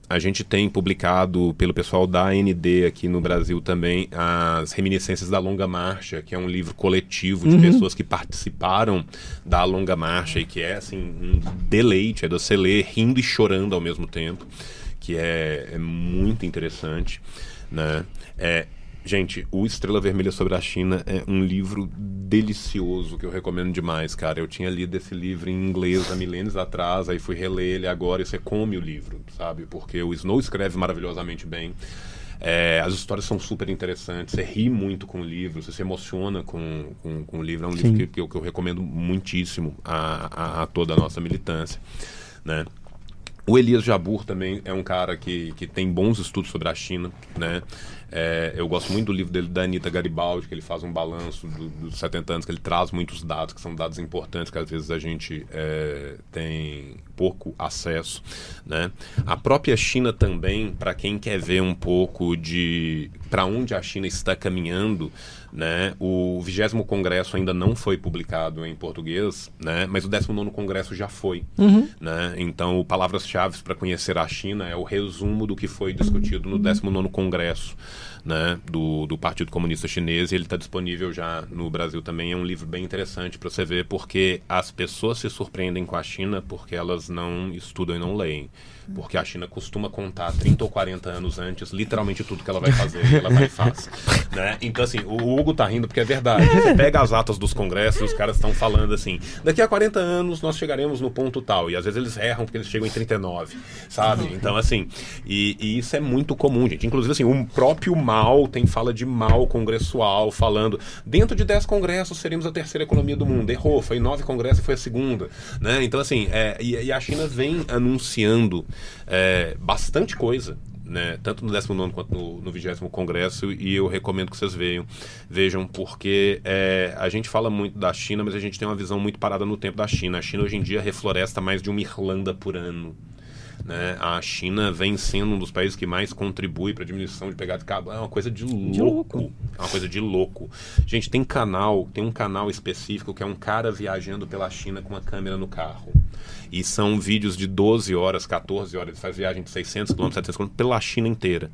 A gente tem publicado pelo pessoal da AND aqui no Brasil também as Reminiscências da Longa Marcha, que é um livro coletivo de pessoas que participaram da Longa Marcha e que é assim um deleite, é de você ler rindo e chorando ao mesmo tempo, que é muito interessante, né? Gente, o Estrela Vermelha sobre a China é um livro delicioso que eu recomendo demais, cara. Eu tinha lido esse livro em inglês há milênios atrás, aí fui reler ele agora e você come o livro, sabe? Porque o Snow escreve maravilhosamente bem. As histórias são super interessantes, você ri muito com o livro, você se emociona com o livro. É um livro que eu recomendo muitíssimo a toda a nossa militância, né? O Elias Jabbour também é um cara que tem bons estudos sobre a China, né? Eu gosto muito do livro dele, da Anita Garibaldi, que ele faz um balanço dos 70 anos, que ele traz muitos dados, que são dados importantes, que às vezes a gente tem pouco acesso, né? A própria China também, para quem quer ver um pouco de para onde a China está caminhando, né? O 20º Congresso ainda não foi publicado em português, né? Mas o 19º Congresso já foi, né? Então, palavras-chave para conhecer a China é o resumo do que foi discutido no 19º Congresso, né? do Partido Comunista Chinês, e ele está disponível já no Brasil também. É um livro bem interessante para você ver, porque as pessoas se surpreendem com a China porque elas não estudam e não leem. Porque a China costuma contar 30 ou 40 anos antes, literalmente tudo que ela vai fazer, ela vai e faz, né? Então, assim, o Hugo tá rindo porque é verdade. Você pega as atas dos congressos e os caras estão falando assim, daqui a 40 anos nós chegaremos no ponto tal. E às vezes eles erram porque eles chegam em 39, sabe? Então, assim, e isso é muito comum, gente. Inclusive, assim, o próprio Mao tem fala de Mao congressual, falando, dentro de 10 congressos seremos a terceira economia do mundo. Errou, foi 9 congressos e foi a segunda, né? Então, assim, e a China vem anunciando bastante coisa, né? Tanto no 19º quanto no 20º Congresso, e eu recomendo que vocês vejam, porque a gente fala muito da China, mas a gente tem uma visão muito parada no tempo da China. A China hoje em dia refloresta mais de uma Irlanda por ano, né? A China vem sendo um dos países que mais contribui para a diminuição de pegada de carbono. É uma coisa de louco. É uma coisa de louco. Gente, tem um canal específico que é um cara viajando pela China com uma câmera no carro. E são vídeos de 12 horas, 14 horas. Ele faz viagem de 600 km, 700 km pela China inteira.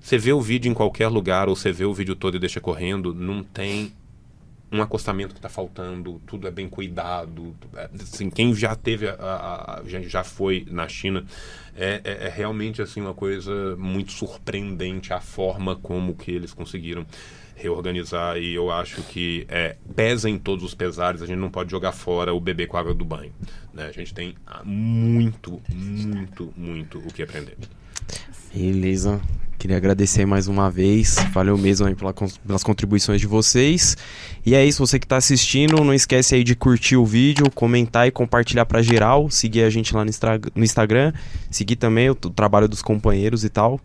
Você vê o vídeo em qualquer lugar, ou você vê o vídeo todo e deixa correndo, não tem um acostamento que está faltando, tudo é bem cuidado. Assim, quem já teve, já foi na China, é realmente assim, uma coisa muito surpreendente a forma como que eles conseguiram reorganizar, e eu acho que pesa em todos os pesares, a gente não pode jogar fora o bebê com a água do banho, né? A gente tem muito, muito, muito o que aprender. Beleza. Queria agradecer mais uma vez. Valeu mesmo aí pelas contribuições de vocês. E é isso, você que tá assistindo, não esquece aí de curtir o vídeo, comentar e compartilhar pra geral. Seguir a gente lá no Instagram. Seguir também o trabalho dos companheiros e tal.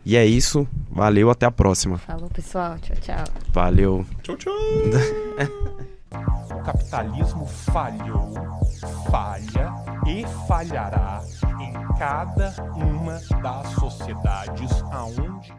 E é isso. Valeu, até a próxima. Falou, pessoal. Tchau, tchau. Valeu. Tchau, tchau. O capitalismo falhou, falha e falhará em cada uma das sociedades aonde